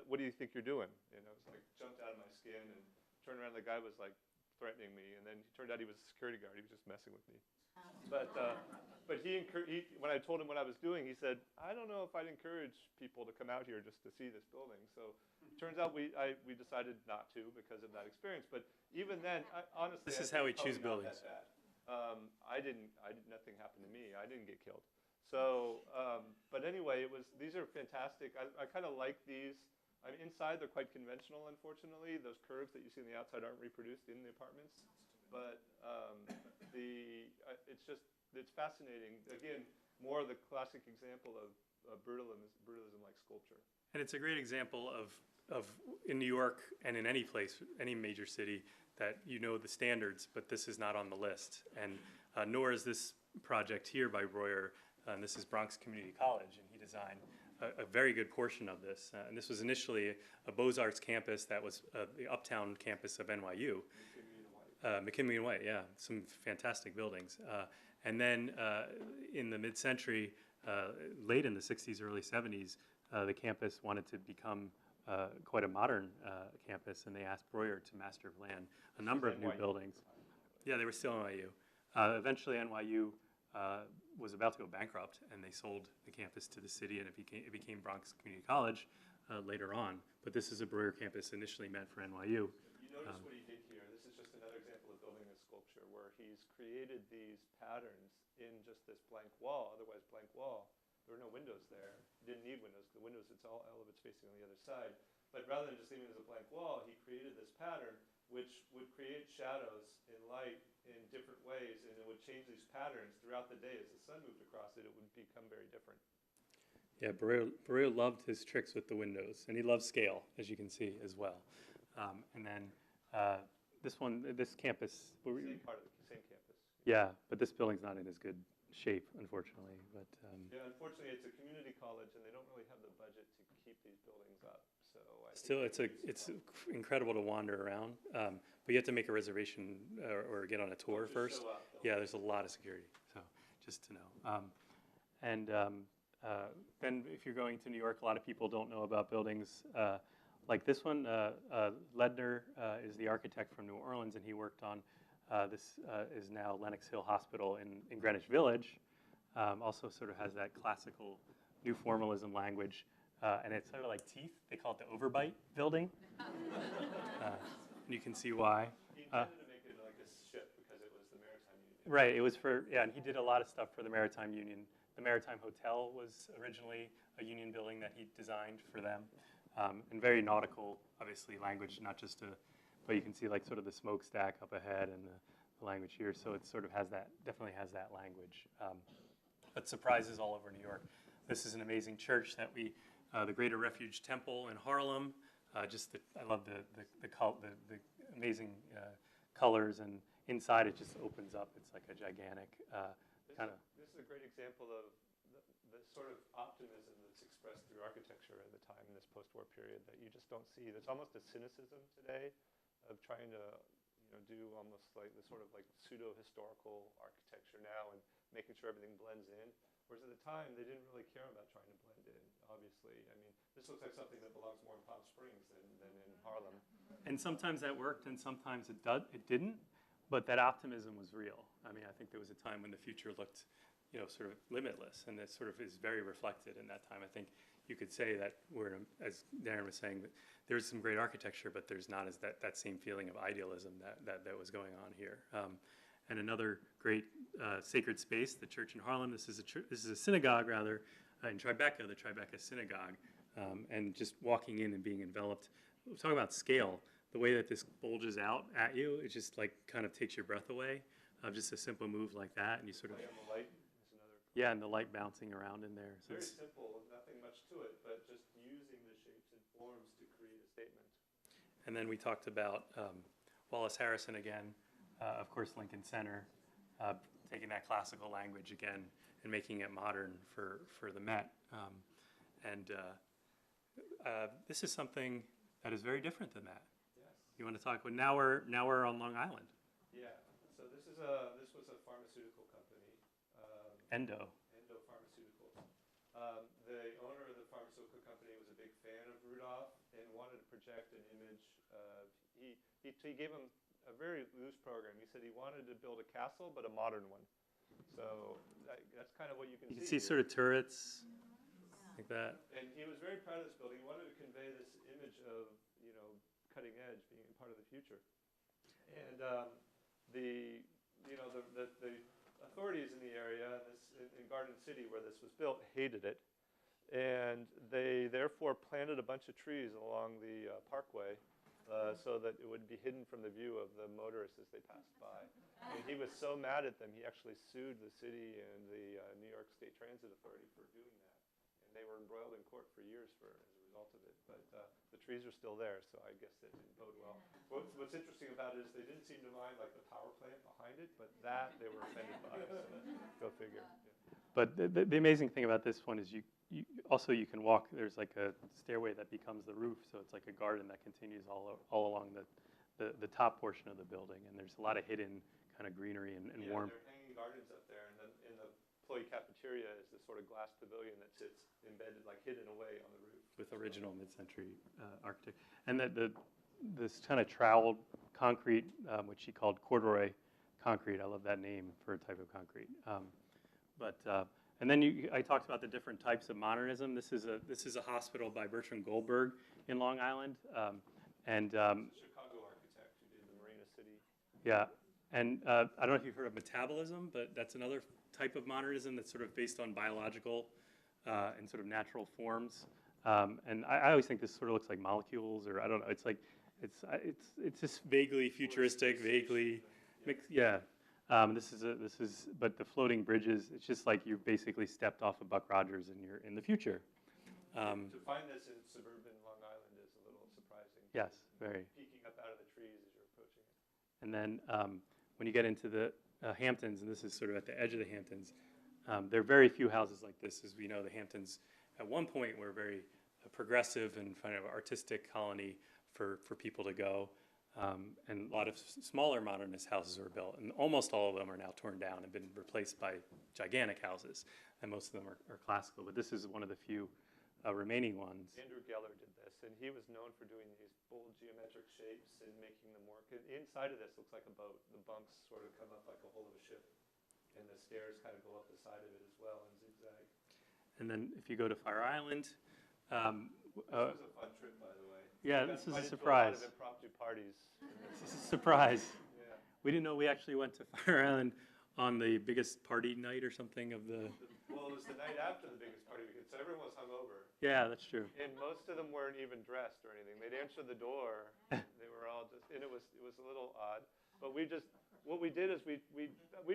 what do you think you're doing? And I was jumped out of my skin and turned around. The guy was threatening me, and then it turned out he was a security guard. He was just messing with me. But he when I told him what I was doing, he said, I don't know if I'd encourage people to come out here just to see this building. So it turns out we decided not to because of that experience. But even then, honestly, this is how we choose buildings. Nothing happened to me. I didn't get killed. So, but anyway, these are fantastic. I kind of like these. Inside, they're quite conventional, unfortunately. Those curves that you see on the outside aren't reproduced in the apartments. But it's fascinating. Again, more of the classic example of brutalism like sculpture. And it's a great example of in New York and in any place, any major city, that the standards, but this is not on the list. And nor is this project here by Royer. This is Bronx Community College, and he designed a very good portion of this. And this was initially a Beaux-Arts campus that was the uptown campus of NYU. McKinley and White, yeah, some fantastic buildings. And then in the mid-century, late in the 60s, early 70s, the campus wanted to become quite a modern campus, and they asked Royer to master plan a number of new buildings. Yeah, they were still NYU. Eventually, NYU was about to go bankrupt, and they sold the campus to the city, and it became Bronx Community College later on. But this is a Royer campus initially meant for NYU. You notice what he did here. This is just another example of building a sculpture where he's created these patterns in just this blank wall, otherwise blank wall. There were no windows there. He didn't need windows because the windows, all of it's facing on the other side. But rather than just leaving it as a blank wall, he created this pattern which would create shadows and light in different ways, and it would change these patterns throughout the day. As the sun moved across it, it would become very different. Yeah, Royer loved his tricks with the windows, and he loved scale, as you can see as well. And then this campus. Same campus. Yeah, but this building's not in as good shape, unfortunately. But yeah, unfortunately, it's a community college, and they don't really have the budget to keep these buildings up. So still, it's incredible to wander around, but you have to make a reservation or get on a tour first. Yeah, there's a lot of security, so just to know. Then if you're going to New York, a lot of people don't know about buildings like this one. Ledner is the architect from New Orleans, and he worked on this is now Lenox Hill Hospital in Greenwich Village. Also sort of has that classical new formalism language. And it's sort of like teeth. They call it the overbite building. And you can see why. He intended to make it like a ship because it was the Maritime Union. Right. It was and he did a lot of stuff for the Maritime Union. The Maritime Hotel was originally a union building that he designed for them. And very nautical, obviously, language, not just but you can see sort of the smokestack up ahead and the language here. So it sort of definitely has that language. But surprises all over New York. This is an amazing church that the Greater Refuge Temple in Harlem. I love the amazing colors, and inside it just opens up. It's like a gigantic kind of. This is a great example of the sort of optimism that's expressed through architecture at the time in this post-war period that you just don't see. There's almost a cynicism today of trying to do almost like the sort of pseudo-historical architecture now and making sure everything blends in. Whereas at the time, they didn't really care about trying to blend in, obviously. This looks like something that belongs more in Palm Springs than in Harlem. And sometimes that worked, and sometimes it didn't. but that optimism was real. I mean, I think there was a time when the future looked, sort of limitless, and that sort of is very reflected in that time. I think you could say that as Darren was saying, that there's some great architecture, but there's not as that same feeling of idealism that was going on here. And another great sacred space, the church in Harlem. This is a synagogue, rather, in Tribeca, the Tribeca Synagogue, and just walking in and being enveloped. Talk about scale. The way that this bulges out at you, it just like kind of takes your breath away. Just a simple move like that, and you sort of On the light is another. yeah, and the light bouncing around in there. So Very simple, nothing much to it, but just using the shapes and forms to create a statement. and then we talked about Wallace Harrison again, of course Lincoln Center, taking that classical language again and making it modern for the Met. This is something that is very different than that. Yes. You want to talk about now we're on Long Island. Yeah. So this was a pharmaceutical company. Endo. Endo Pharmaceuticals. The owner of the pharmaceutical company was a big fan of Rudolph and wanted to project an image. He gave him a very loose program. He said he wanted to build a castle, but a modern one. So that's kind of what you can see. You can see sort of turrets like that. And he was very proud of this building. He wanted to convey this image of, cutting edge, being part of the future. And the authorities in the area, in Garden City where this was built, hated it. And they therefore planted a bunch of trees along the parkway so that it would be hidden from the view of the motorists as they passed by. And he was so mad at them, he actually sued the city and the New York State Transit Authority for doing that. And they were embroiled in court for years as a result of it. But the trees are still there, so I guess that didn't bode well. What's interesting about it is they didn't seem to mind like the power plant behind it, but that they were offended by. So go figure. Yeah. But the amazing thing about this one is you can walk. There's like a stairway that becomes the roof, so it's like a garden that continues all along the top portion of the building, and there's a lot of hidden kind of greenery and warmth. They're hanging gardens up there, and then in the employee cafeteria is this sort of glass pavilion that sits embedded, like hidden away on the roof. With original mid-century architecture, and this kind of troweled concrete, which she called corduroy concrete. I love that name for a type of concrete. And then I talked about the different types of modernism. This is a hospital by Bertram Goldberg in Long Island, Chicago architect who did the Marina City. Yeah, and I don't know if you've heard of metabolism, but that's another type of modernism that's sort of based on biological and sort of natural forms. And I always think this sort of looks like molecules, or I don't know. It's like it's just vaguely futuristic, vaguely mixed. Yeah. But the floating bridges. It's just like you basically stepped off of Buck Rogers and you're in the future. To find this in suburban Long Island is a little surprising. Yes, very. Peeking up out of the trees as you're approaching it. And then when you get into the Hamptons, and this is sort of at the edge of the Hamptons, there are very few houses like this. As we know, the Hamptons at one point were very progressive and kind of artistic colony for people to go. And a lot of smaller modernist houses were built, and almost all of them are now torn down and been replaced by gigantic houses, and most of them are classical, but this is one of the few remaining ones. Andrew Geller did this, and he was known for doing these bold geometric shapes and making them work. And inside of this looks like a boat. The bumps sort of come up like a hull of a ship, and the stairs kind of go up the side of it as well in zigzag. And then if you go to Fire Island, this was a fun trip, by the way. Yeah, this is a surprise. A lot of impromptu parties. This is a surprise. Yeah. We didn't know we actually went to Fire Island on the biggest party night or something of the... Well, it was the night after the biggest party because everyone was hungover. Yeah, that's true. And most of them weren't even dressed or anything. They'd answer the door. They were all just, and it was a little odd. But what we did is we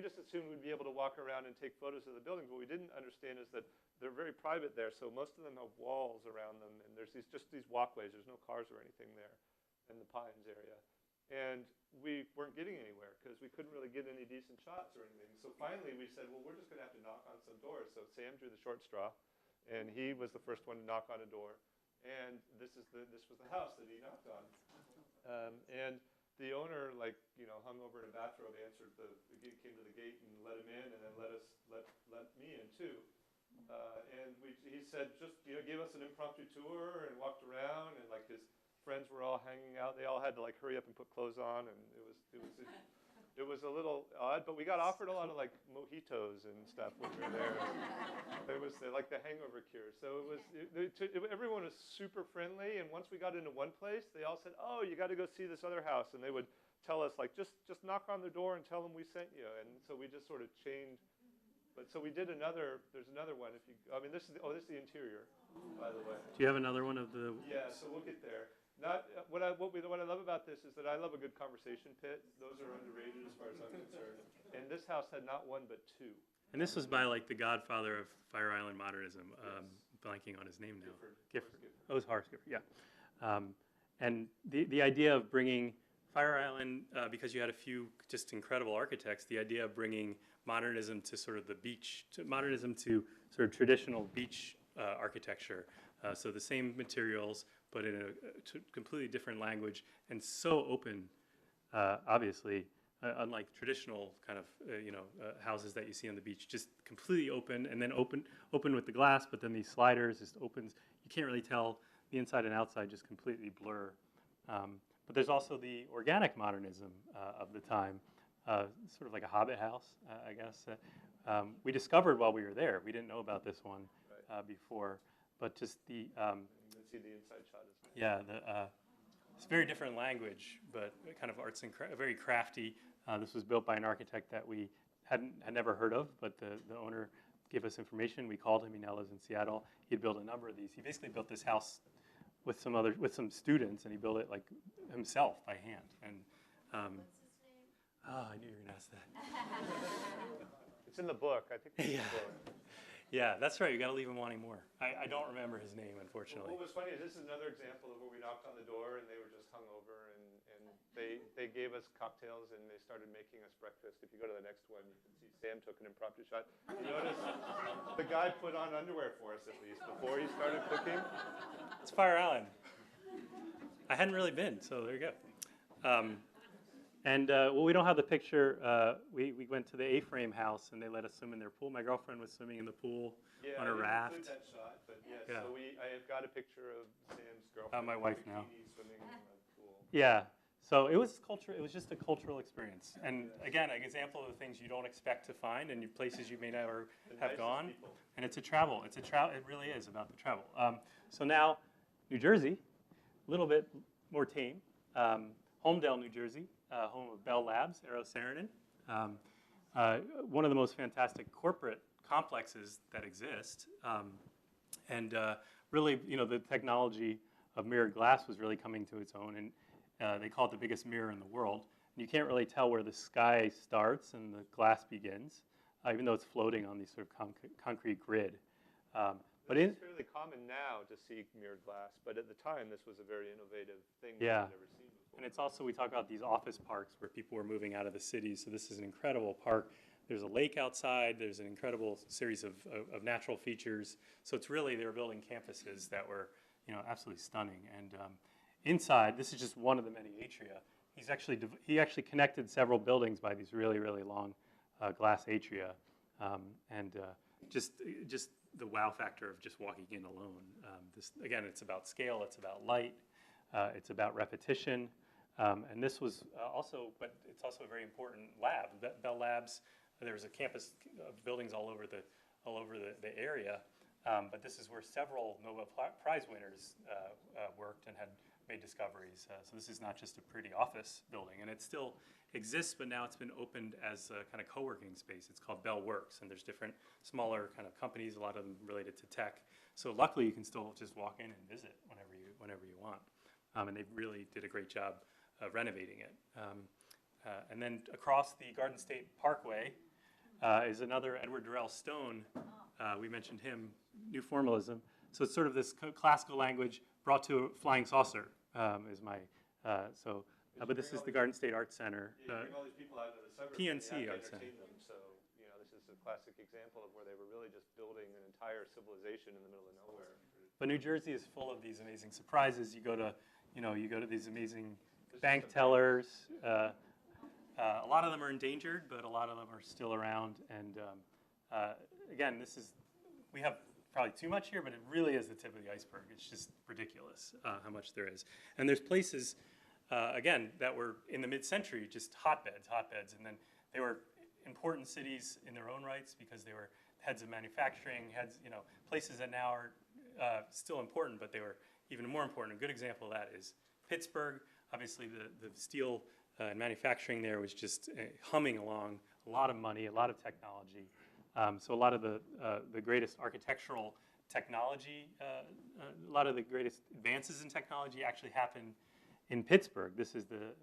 just assumed we'd be able to walk around and take photos of the buildings. What we didn't understand is that they're very private there, so most of them have walls around them, and there's just these walkways. There's no cars or anything there in the Pines area. And we weren't getting anywhere because we couldn't really get any decent shots or anything. So finally we said, well, we're just going to have to knock on some doors. So Sam drew the short straw, and he was the first one to knock on a door. And this was the house that he knocked on. And the owner, hung over in a bathrobe, came to the gate and let him in, and then let me in too. And he said, just give us an impromptu tour, and walked around, and his friends were all hanging out. They all had to hurry up and put clothes on, and it was It was a little odd, but we got offered a lot of like mojitos and stuff when we were there. It was like the hangover cure. So everyone was super friendly. And once we got into one place, they all said, "Oh, you got to go see this other house." And they would tell us like, just knock on their door and tell them we sent you. And so we just sort of changed. But so we did another. There's another one. This is the interior, by the way. Do you have another one of the? Yeah. So we'll get there. What I love about this is that I love a good conversation pit. Those are underrated as far as I'm concerned. And this house had not one but two. And this was by like the godfather of Fire Island modernism. Blanking on his name now. Gifford. Oh, it was Horace Gifford. Yeah. And the idea of bringing Fire Island, because you had a few just incredible architects, the idea of bringing modernism to sort of the beach, modernism to sort of traditional beach architecture. So the same materials, but in a completely different language, and so open, obviously, unlike traditional kind of houses that you see on the beach, just completely open, and then open with the glass, but then these sliders just opens. You can't really tell the inside and outside, just completely blur. But there's also the organic modernism of the time, sort of like a hobbit house, I guess. We discovered while we were there. We didn't know about this one before, but just the Let's see the inside shot as well. yeah, it's a very different language, but kind of arts and very crafty. This was built by an architect that we had never heard of, but the owner gave us information. We called him. He now lives in Seattle. He had built a number of these. He basically built this house with some students, and he built it like himself by hand. And What's his name? oh, I knew you were gonna ask that. It's in the book. I think it's in the book. Yeah, that's right. You got to leave him wanting more. I don't remember his name, unfortunately. What was funny is this is another example of where we knocked on the door and they were just hungover and they gave us cocktails and they started making us breakfast. If you go to the next one, you can see Sam took an impromptu shot. You notice the guy put on underwear for us at least before he started cooking. It's Fire Island. I hadn't really been, so there you go. Well, we don't have the picture. We went to the A-frame house, and they let us swim in their pool. My girlfriend was swimming in the pool on a raft. I didn't include that shot, but yes. Yeah. So I have got a picture of Sam's girlfriend. My wife now. Swimming in the pool. Yeah. So it was culture. It was just a cultural experience, and again, an example of the things you don't expect to find, and places you may never have gone. People. And it's a travel. It really is about the travel. So now, New Jersey, a little bit more tame. Holmdel, New Jersey, home of Bell Labs, Aero Saarinen. One of the most fantastic corporate complexes that exist. Really, the technology of mirrored glass was really coming to its own, and they call it the biggest mirror in the world. And you can't really tell where the sky starts and the glass begins, even though it's floating on these sort of concrete grid. It's fairly common now to see mirrored glass, but at the time, this was a very innovative thing Yeah. we've never seen before. And it's also, we talk about these office parks where people were moving out of the cities. So this is an incredible park. There's a lake outside. There's an incredible series of natural features. So it's really, they were building campuses that were, absolutely stunning. And inside, this is just one of the many atria. He actually connected several buildings by these really, really long glass atria. Just the wow factor of just walking in alone. Again, it's about scale. It's about light. It's about repetition. And this was but it's also a very important lab. Bell Labs, there's a campus of buildings all over the area, but this is where several Nobel Prize winners worked and had made discoveries. So this is not just a pretty office building, and it still exists, but now it's been opened as a kind of co-working space. It's called Bell Works, and there's different smaller kind of companies, a lot of them related to tech. So luckily, you can still just walk in and visit whenever you want. And they really did a great job renovating it. And then across the Garden State Parkway is another Edward Durrell Stone. We mentioned him, New Formalism. So it's sort of this classical language brought to a flying saucer but this is the Garden State Art Center. You bring all these people out into the suburbs. PNC and you have Art to Center. entertain them. So, this is a classic example of where they were really just building an entire civilization in the middle of nowhere. But New Jersey is full of these amazing surprises. You go to these amazing bank tellers. A lot of them are endangered, but a lot of them are still around. And again, we have probably too much here, but it really is the tip of the iceberg. It's just ridiculous how much there is. And there's places again, that were in the mid-century, just hotbeds. And then they were important cities in their own rights because they were heads of manufacturing, places that now are still important, but they were even more important. A good example of that is Pittsburgh. Obviously, the steel and manufacturing there was just humming along, a lot of money, a lot of technology. So a lot of the greatest architectural technology, a lot of the greatest advances in technology actually happened in Pittsburgh. This is the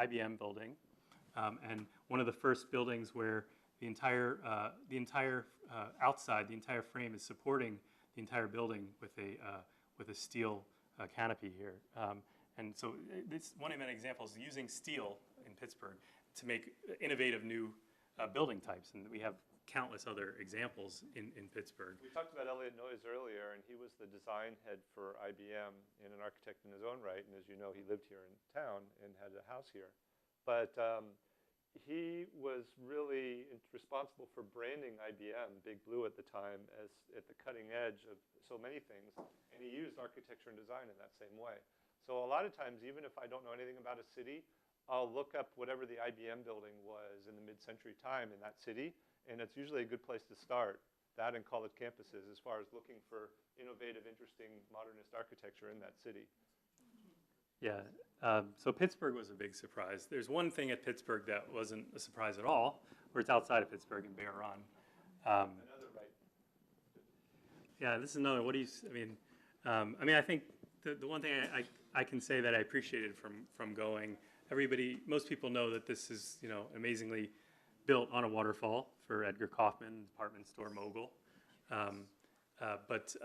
IBM Building, and one of the first buildings where the entire outside, the entire frame is supporting the entire building with a steel canopy here. And so this one of many examples using steel in Pittsburgh to make innovative new building types, and we have countless other examples in Pittsburgh. We talked about Elliot Noyes earlier, and he was the design head for IBM and an architect in his own right. And as you know, he lived here in town and had a house here. But he was really responsible for branding IBM, Big Blue at the time, as at the cutting edge of so many things. And he used architecture and design in that same way. So a lot of times, even if I don't know anything about a city, I'll look up whatever the IBM building was in the mid-century time in that city, and it's usually a good place to start, that and college campuses, as far as looking for innovative, interesting, modernist architecture in that city. Yeah, so Pittsburgh was a big surprise. There's one thing at Pittsburgh that wasn't a surprise at all, where it's outside of Pittsburgh in Bear Run. Another right. Yeah, this is another, what do you, I think the one thing I can say that I appreciated from going, most people know that this is, amazingly built on a waterfall for Edgar Kaufman, department store mogul. But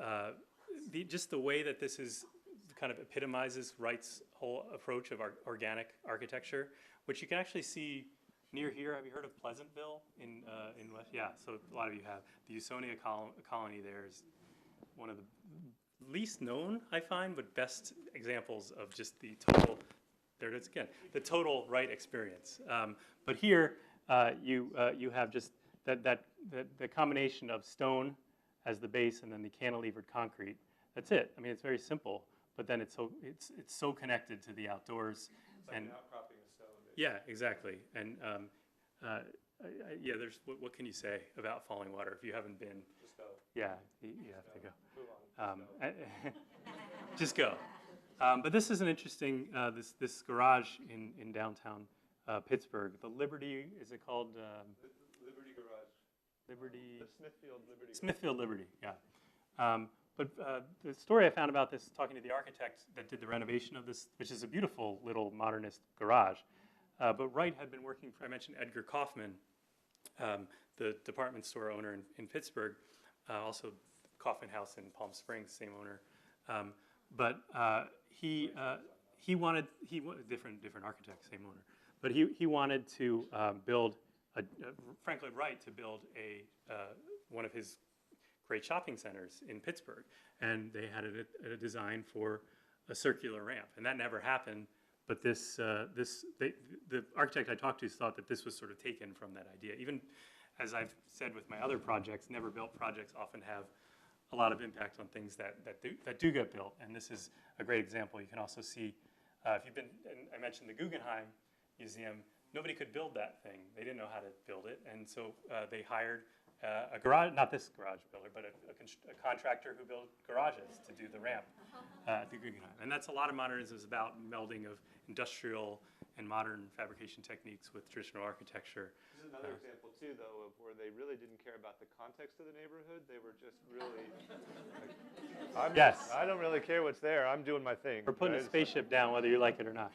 just the way that this is kind of epitomizes Wright's whole approach of organic architecture, which you can actually see near here. Have you heard of Pleasantville in West? Yeah, so a lot of you have. The Usonia colony there is one of the least known, I find, but best examples of just the total, there it is again, the total Wright experience. But here you have just the combination of stone as the base and then the cantilevered concrete. That's it. I mean, it's very simple, but then it's so connected to the outdoors. It's like an outcropping of stone. Yeah, exactly. And there's what can you say about Falling Water if you haven't been? Just go. Yeah, you have to go. Move on. Just go. But this is an interesting, this garage in downtown Pittsburgh. The Liberty, is it called? Liberty Garage. Liberty. The Smithfield Liberty. Smithfield Liberty, yeah. But the story I found about this, talking to the architect that did the renovation of this, which is a beautiful little modernist garage. But Wright had been working for, I mentioned Edgar Kaufman, the department store owner in Pittsburgh, also Kaufman House in Palm Springs, same owner. But he wanted different architect, same owner. But he wanted to build frankly Wright to build one of his great shopping centers in Pittsburgh, and they had a design for a circular ramp, and that never happened. But the architect I talked to thought that this was sort of taken from that idea. Even as I've said with my other projects, never built projects often have a lot of impact on things that do get built, and this is a great example. You can also see, if you've been, and I mentioned the Guggenheim Museum, nobody could build that thing. They didn't know how to build it, and so they hired a garage, not this garage builder, but a contractor who built garages to do the ramp at the Guggenheim. And that's a lot of modernism is about melding of industrial and modern fabrication techniques with traditional architecture. This is another example, too, though, of where they really didn't care about the context of the neighborhood. They were just really, Yes. I don't really care what's there. I'm doing my thing. We're putting a spaceship down whether you like it or not.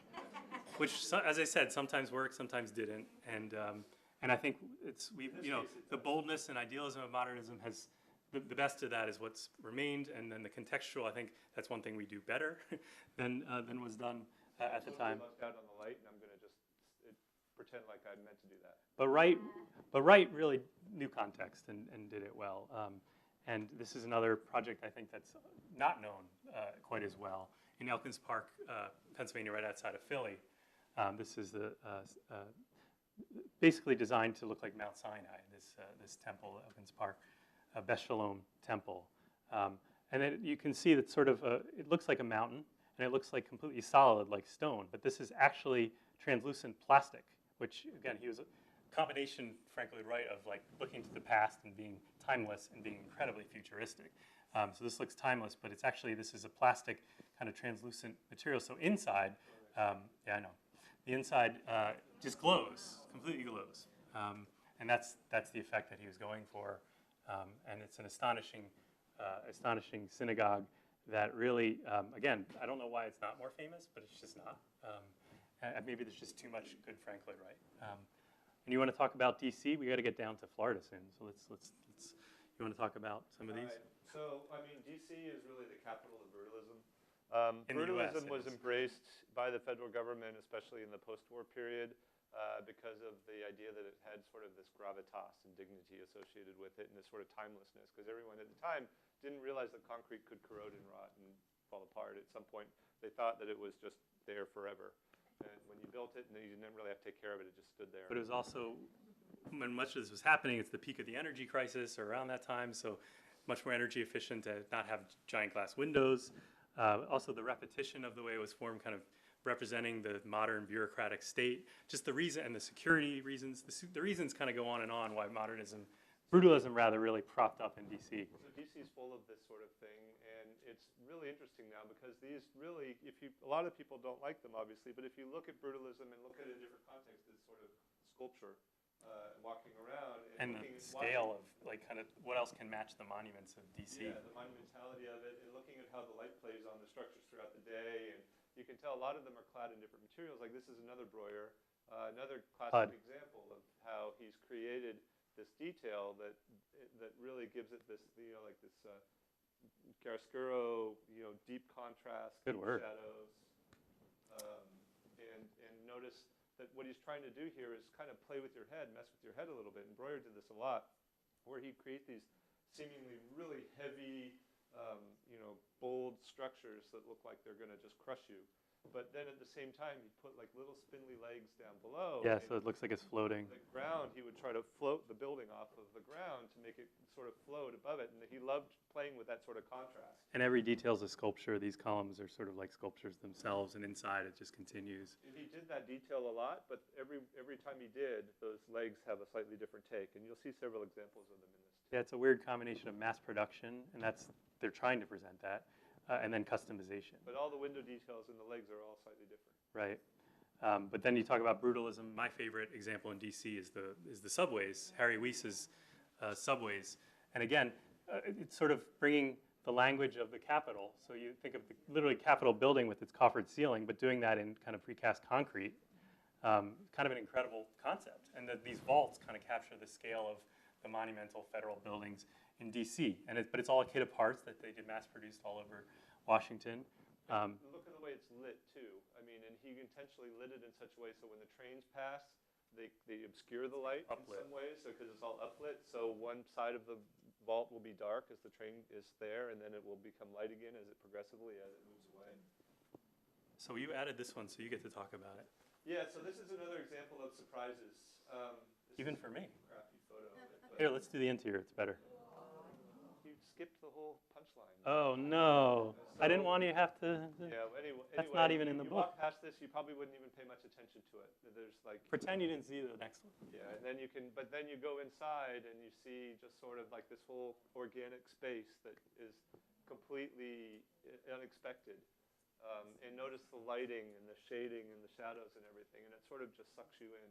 Which, as I said, sometimes worked, sometimes didn't. And I think the boldness and idealism of modernism has, the best of that is what's remained, and then the contextual, I think that's one thing we do better than was done at the time. Left out on the light, and I'm going to just pretend like I meant to do that. But Wright really knew context and did it well. And this is another project I think that's not known quite as well. In Elkins Park, Pennsylvania, right outside of Philly. This is basically designed to look like Mount Sinai, this temple, Elkins Park, Beth Shalom temple. And then you can see that sort of, it looks like a mountain, and it looks like completely solid, like stone. But this is actually translucent plastic, which again, he was a combination, frankly, Wright, of like looking to the past and being timeless and being incredibly futuristic. So this looks timeless, but it's actually, this is a plastic kind of translucent material. So inside, yeah, I know, the inside just glows, completely glows. And that's the effect that he was going for. And it's an astonishing synagogue that really, again, I don't know why it's not more famous, but it's just not. And maybe there's just too much good Frank Lloyd Wright. And you want to talk about DC? We got to get down to Florida soon. So let's. You want to talk about some of these? Right. So I mean, DC is really the capital of brutalism. In the US, Brutalism it was is. embraced by the federal government, especially in the post-war period, because of the idea that it had sort of this gravitas and dignity associated with it, and this sort of timelessness. Because everyone at the time didn't realize that concrete could corrode and rot and fall apart. At some point, they thought that it was just there forever. And when you built it, and you didn't really have to take care of it, it just stood there. But it was also, when much of this was happening, it's the peak of the energy crisis or around that time, so much more energy efficient to not have giant glass windows. Also the repetition of the way it was formed, kind of representing the modern bureaucratic state. Just the reason, and the security reasons, the reasons kind of go on and on why brutalism rather, really propped up in DC. So DC is full of this sort of thing, and it's really interesting now because these really, a lot of people don't like them obviously, but if you look at brutalism and look at it in different contexts, it's sort of sculpture, walking around. And the scale of, like, kind of, what else can match the monuments of DC? Yeah, the monumentality of it, and looking at how the light plays on the structures throughout the day, and you can tell a lot of them are clad in different materials. Like this is another Breuer, another classic example of how he's created this detail that really gives it this, like this chiaroscuro, deep contrast, Good word. shadows, and notice that what he's trying to do here is kind of play with your head, mess with your head a little bit. And Breuer did this a lot, where he'd create these seemingly really heavy, bold structures that look like they're going to just crush you. But then at the same time, he'd put like little spindly legs down below. Yeah, so it looks like it's floating. The ground, he would try to float the building off of the ground to make it sort of float above it. And he loved playing with that sort of contrast. And every detail's a sculpture. These columns are sort of like sculptures themselves, and inside it just continues. And he did that detail a lot, but every time he did, those legs have a slightly different take. And you'll see several examples of them in this. Yeah, it's a weird combination of mass production, and they're trying to present that, and then customization. But all the window details and the legs are all slightly different. Right. But then you talk about brutalism. My favorite example in DC is the subways, Harry Weiss's subways. And again, it's sort of bringing the language of the Capitol. So you think of the literally Capitol building with its coffered ceiling, but doing that in kind of precast concrete. Kind of an incredible concept. And these vaults kind of capture the scale of the monumental federal buildings in DC. But it's all a kit of parts that they did mass produced all over Washington. Look at the way it's lit too. I mean, and he intentionally lit it in such a way so when the trains pass, they obscure the light Uplit. in some ways, so because it's all uplit. So one side of the vault will be dark as the train is there, and then it will become light again as it progressively as it moves away. So you added this one, so you get to talk about it. Yeah. So this is another example of surprises. This Even is for me. a crappy photo of it, but Here, let's do the interior. It's better. you skipped the whole punchline. Oh, no. I didn't want you to have to. Yeah. Anyway, That's not even in the you book. walk past this, you probably wouldn't even pay much attention to it. There's like. Pretend you didn't see the next one. Yeah, and then but then you go inside and you see just sort of like this whole organic space that is completely unexpected. And notice the lighting and the shading and the shadows and everything, and it sort of just sucks you in.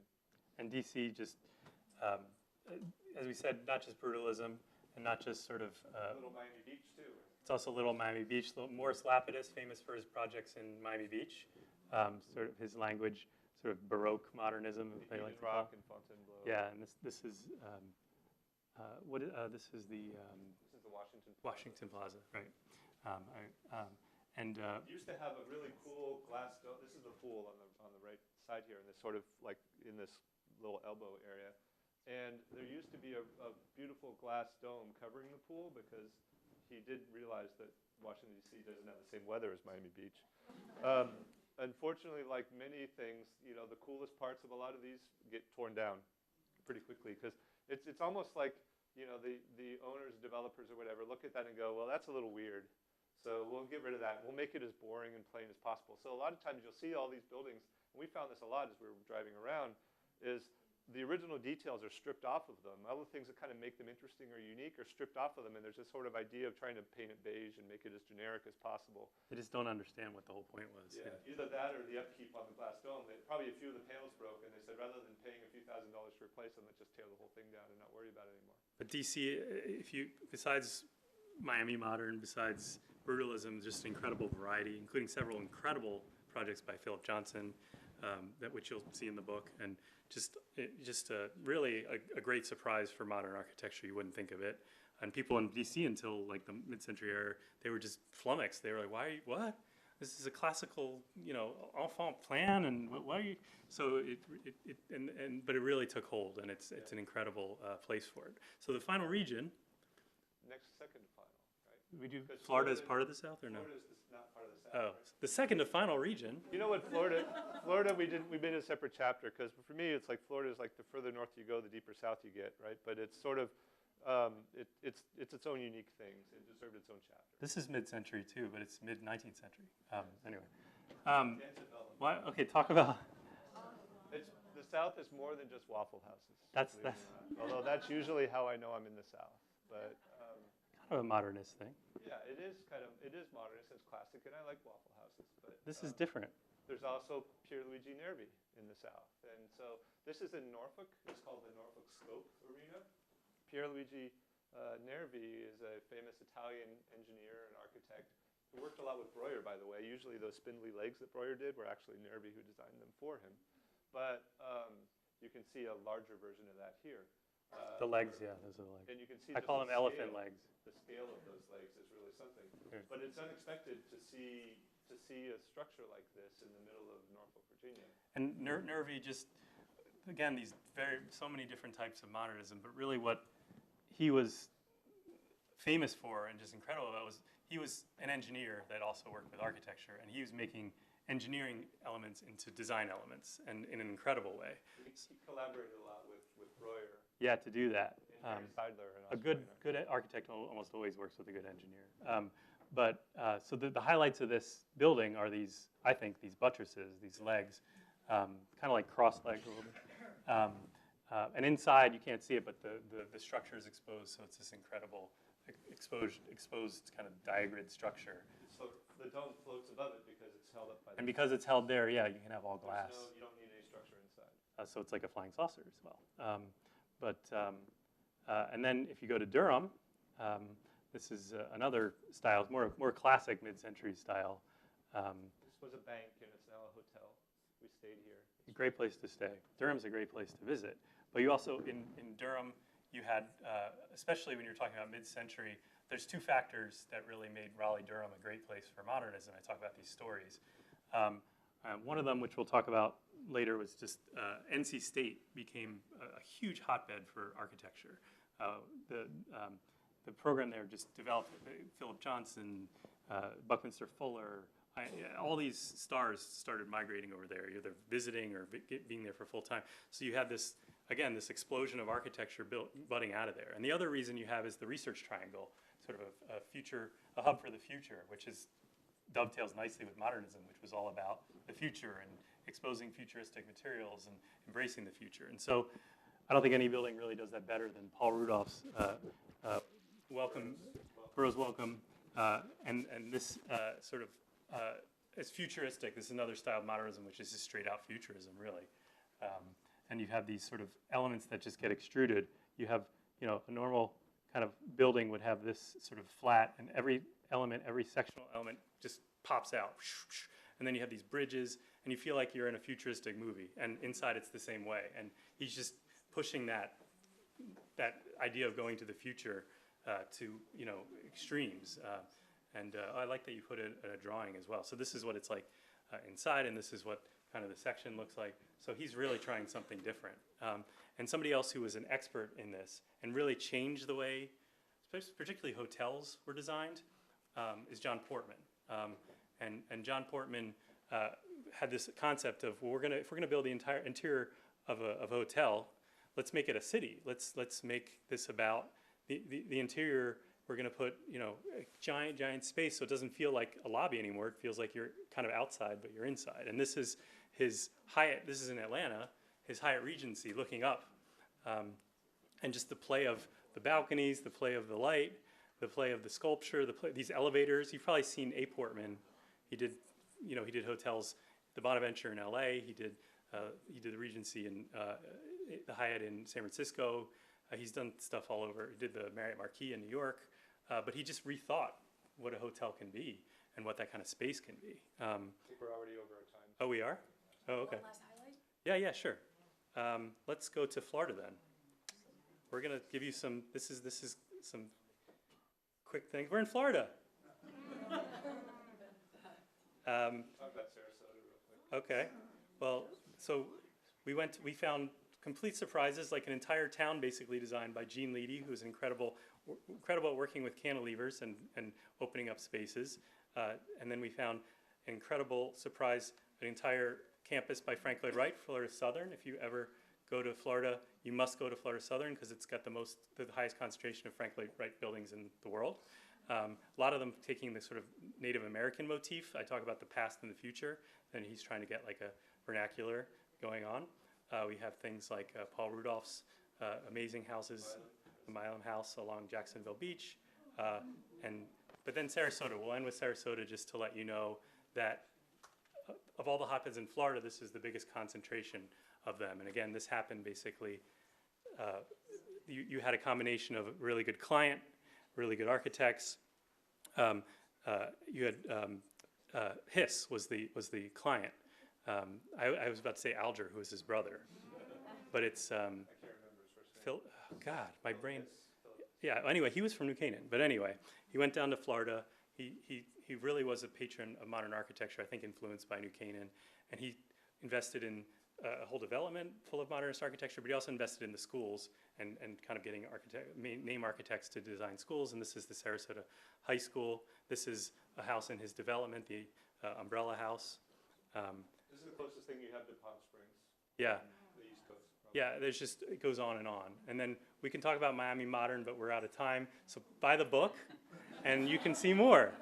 And DC just, as we said, not just brutalism and not just sort of. Little Miami Beach too. It's also Little Miami Beach. Morris Lapidus, famous for his projects in Miami Beach. Sort of his language, sort of Baroque modernism. If they like to call Rock and Fontainebleau. Yeah, and this is this is the This is the Washington. Washington Plaza, right? It used to have a really cool glass dome. This is the pool on the right side here, in this sort of like in this little elbow area. And there used to be a beautiful glass dome covering the pool because he did realize that Washington, D.C. doesn't have the same weather as Miami Beach. Unfortunately, like many things, the coolest parts of a lot of these get torn down pretty quickly because it's almost like, the owners, developers or whatever look at that and go, well, that's a little weird. So we'll get rid of that. We'll make it as boring and plain as possible. So a lot of times you'll see all these buildings, and we found this a lot as we were driving around, is the original details are stripped off of them. All the things that kind of make them interesting or unique are stripped off of them, and there's this sort of idea of trying to paint it beige and make it as generic as possible. They just don't understand what the whole point was. Yeah, either that or the upkeep on the glass dome. Probably a few of the panels broke, and they said rather than paying a few $1,000s to replace them, let's just tear the whole thing down and not worry about it anymore. But DC, besides Miami Modern, besides Brutalism, just an incredible variety, including several incredible projects by Philip Johnson, which you'll see in the book, and really a great surprise for modern architecture. You wouldn't think of it. And people in DC until like the mid-century era, they were just flummoxed. They were like, what? This is a classical, enfant plan, and why are you? So but it really took hold, and it's an incredible place for it. So the final region. Second to final, right? We do Florida as part of the South, or no? Florida is not part of the South. Oh, the second to final region. You know what, Florida, we made a separate chapter, because for me, it's like Florida is like the further north you go, the deeper south you get, right? But it's sort of, it's its own unique things. It deserved its own chapter. This is mid-century too, but it's mid-19th century. Anyway. Why? Okay, talk about. The South is more than just Waffle Houses. That's although that's usually how I know I'm in the South. But kind of a modernist thing. yeah, it is modernist, it's classic, and I like Waffle Houses. But This is different. there's also Pierluigi Nervi in the South, and so this is in Norfolk. It's called the Norfolk Scope Arena. Pierluigi Nervi is a famous Italian engineer and architect who worked a lot with Breuer, by the way. Usually those spindly legs that Breuer did were actually Nervi who designed them for him. But you can see a larger version of that here. The legs, yeah, those are the legs. And you can see I call them the elephant scale. legs. The scale of those legs is really something. Here. But it's unexpected to see a structure like this in the middle of Norfolk, Virginia. And Nervi just, again, so many different types of modernism, but really what he was famous for and just incredible about was he was an engineer that also worked with architecture, and he was making engineering elements into design elements, and in an incredible way. He collaborated a lot with Breuer. Yeah, to do that. And Harry Seidler. A good architect almost always works with a good engineer. So the highlights of this building are these buttresses, these legs, kind of like cross legs a little bit. And inside, you can't see it, but the structure is exposed, so it's this incredible exposed kind of diagrid structure. So the dome floats above it because it's held up by the... And because it's held there, yeah, you can have all glass. you don't need any structure inside. So it's like a flying saucer as well. And then if you go to Durham, this is another style, more classic mid-century style. This was a bank, and it's now a hotel. We stayed here. Great place to stay. Durham's a great place to visit. But you also, in Durham, you had, especially when you're talking about mid-century, there's two factors that really made Raleigh-Durham a great place for modernism. I talk about these stories. One of them, which we'll talk about later, was just NC State became a huge hotbed for architecture. The program there just developed. Philip Johnson, Buckminster Fuller, all these stars started migrating over there, either visiting or being there for full time. So you have this, again, this explosion of architecture budding out of there. And the other reason you have is the Research Triangle, sort of a hub for the future, which dovetails nicely with modernism, which was all about the future and exposing futuristic materials and embracing the future. And so I don't think any building really does that better than Paul Rudolph's Burroughs Welcome. And this sort of is futuristic. This is another style of modernism, which is just straight out futurism, really. And you have these sort of elements that just get extruded. You have, a normal kind of building would have this sort of flat, and every sectional element just pops out. And then you have these bridges, and you feel like you're in a futuristic movie. And inside, it's the same way. And he's just pushing that idea of going to the future to extremes. I like that you put it in a drawing as well. So this is what it's like inside, and this is what kind of the section looks like. So he's really trying something different. And somebody else who was an expert in this and really changed the way, particularly hotels were designed, is John Portman. And John Portman had this concept of, well, if we're gonna build the entire interior of a hotel, let's make it a city. Let's make this about the interior we're going to put, a giant space so it doesn't feel like a lobby anymore. It feels like you're kind of outside, but you're inside. And this is his Hyatt, this is in Atlanta, his Hyatt Regency looking up. And just the play of the balconies, the play of the light, the play of the sculpture, these elevators. You've probably seen A. Portman. He did hotels, the Bonaventure in L.A. He did the Regency in the Hyatt in San Francisco. He's done stuff all over. He did the Marriott Marquis in New York. But he just rethought what a hotel can be and what that kind of space can be. I think we're already over our time. Oh, we are? Oh, okay. One last highlight? Yeah, sure. Let's go to Florida then. We're gonna give you some. This is some quick things. We're in Florida. Talk about Sarasota real quick. Okay. Well, so we found complete surprises, like an entire town basically designed by Gene Leedy, who's incredible at working with cantilevers and opening up spaces. And then we found an incredible surprise, an entire campus by Frank Lloyd Wright, Florida Southern. If you ever go to Florida, you must go to Florida Southern because it's got the highest concentration of Frank Lloyd Wright buildings in the world. A lot of them taking the sort of Native American motif. I talk about the past and the future, and he's trying to get like a vernacular going on. We have things like Paul Rudolph's amazing houses, the Milam House along Jacksonville Beach, but then Sarasota. We'll end with Sarasota just to let you know that of all the hotbeds in Florida, this is the biggest concentration of them. And again, this happened basically, you had a combination of a really good client, really good architects. You had Hiss was the client. I was about to say Alger, who was his brother, but it's I can't remember his first name. Phil. Oh God, my brain. Yeah. Anyway, he was from New Canaan, but anyway, he went down to Florida. He really was a patron of modern architecture. I think influenced by New Canaan, and he invested in a whole development full of modernist architecture. But he also invested in the schools and kind of getting name architects to design schools. And this is the Sarasota High School. This is a house in his development, the Umbrella House. This is the closest thing you have to Palm Springs. Yeah. The East Coast. Probably. Yeah, it goes on. And then we can talk about Miami Modern, but we're out of time. So buy the book, and you can see more.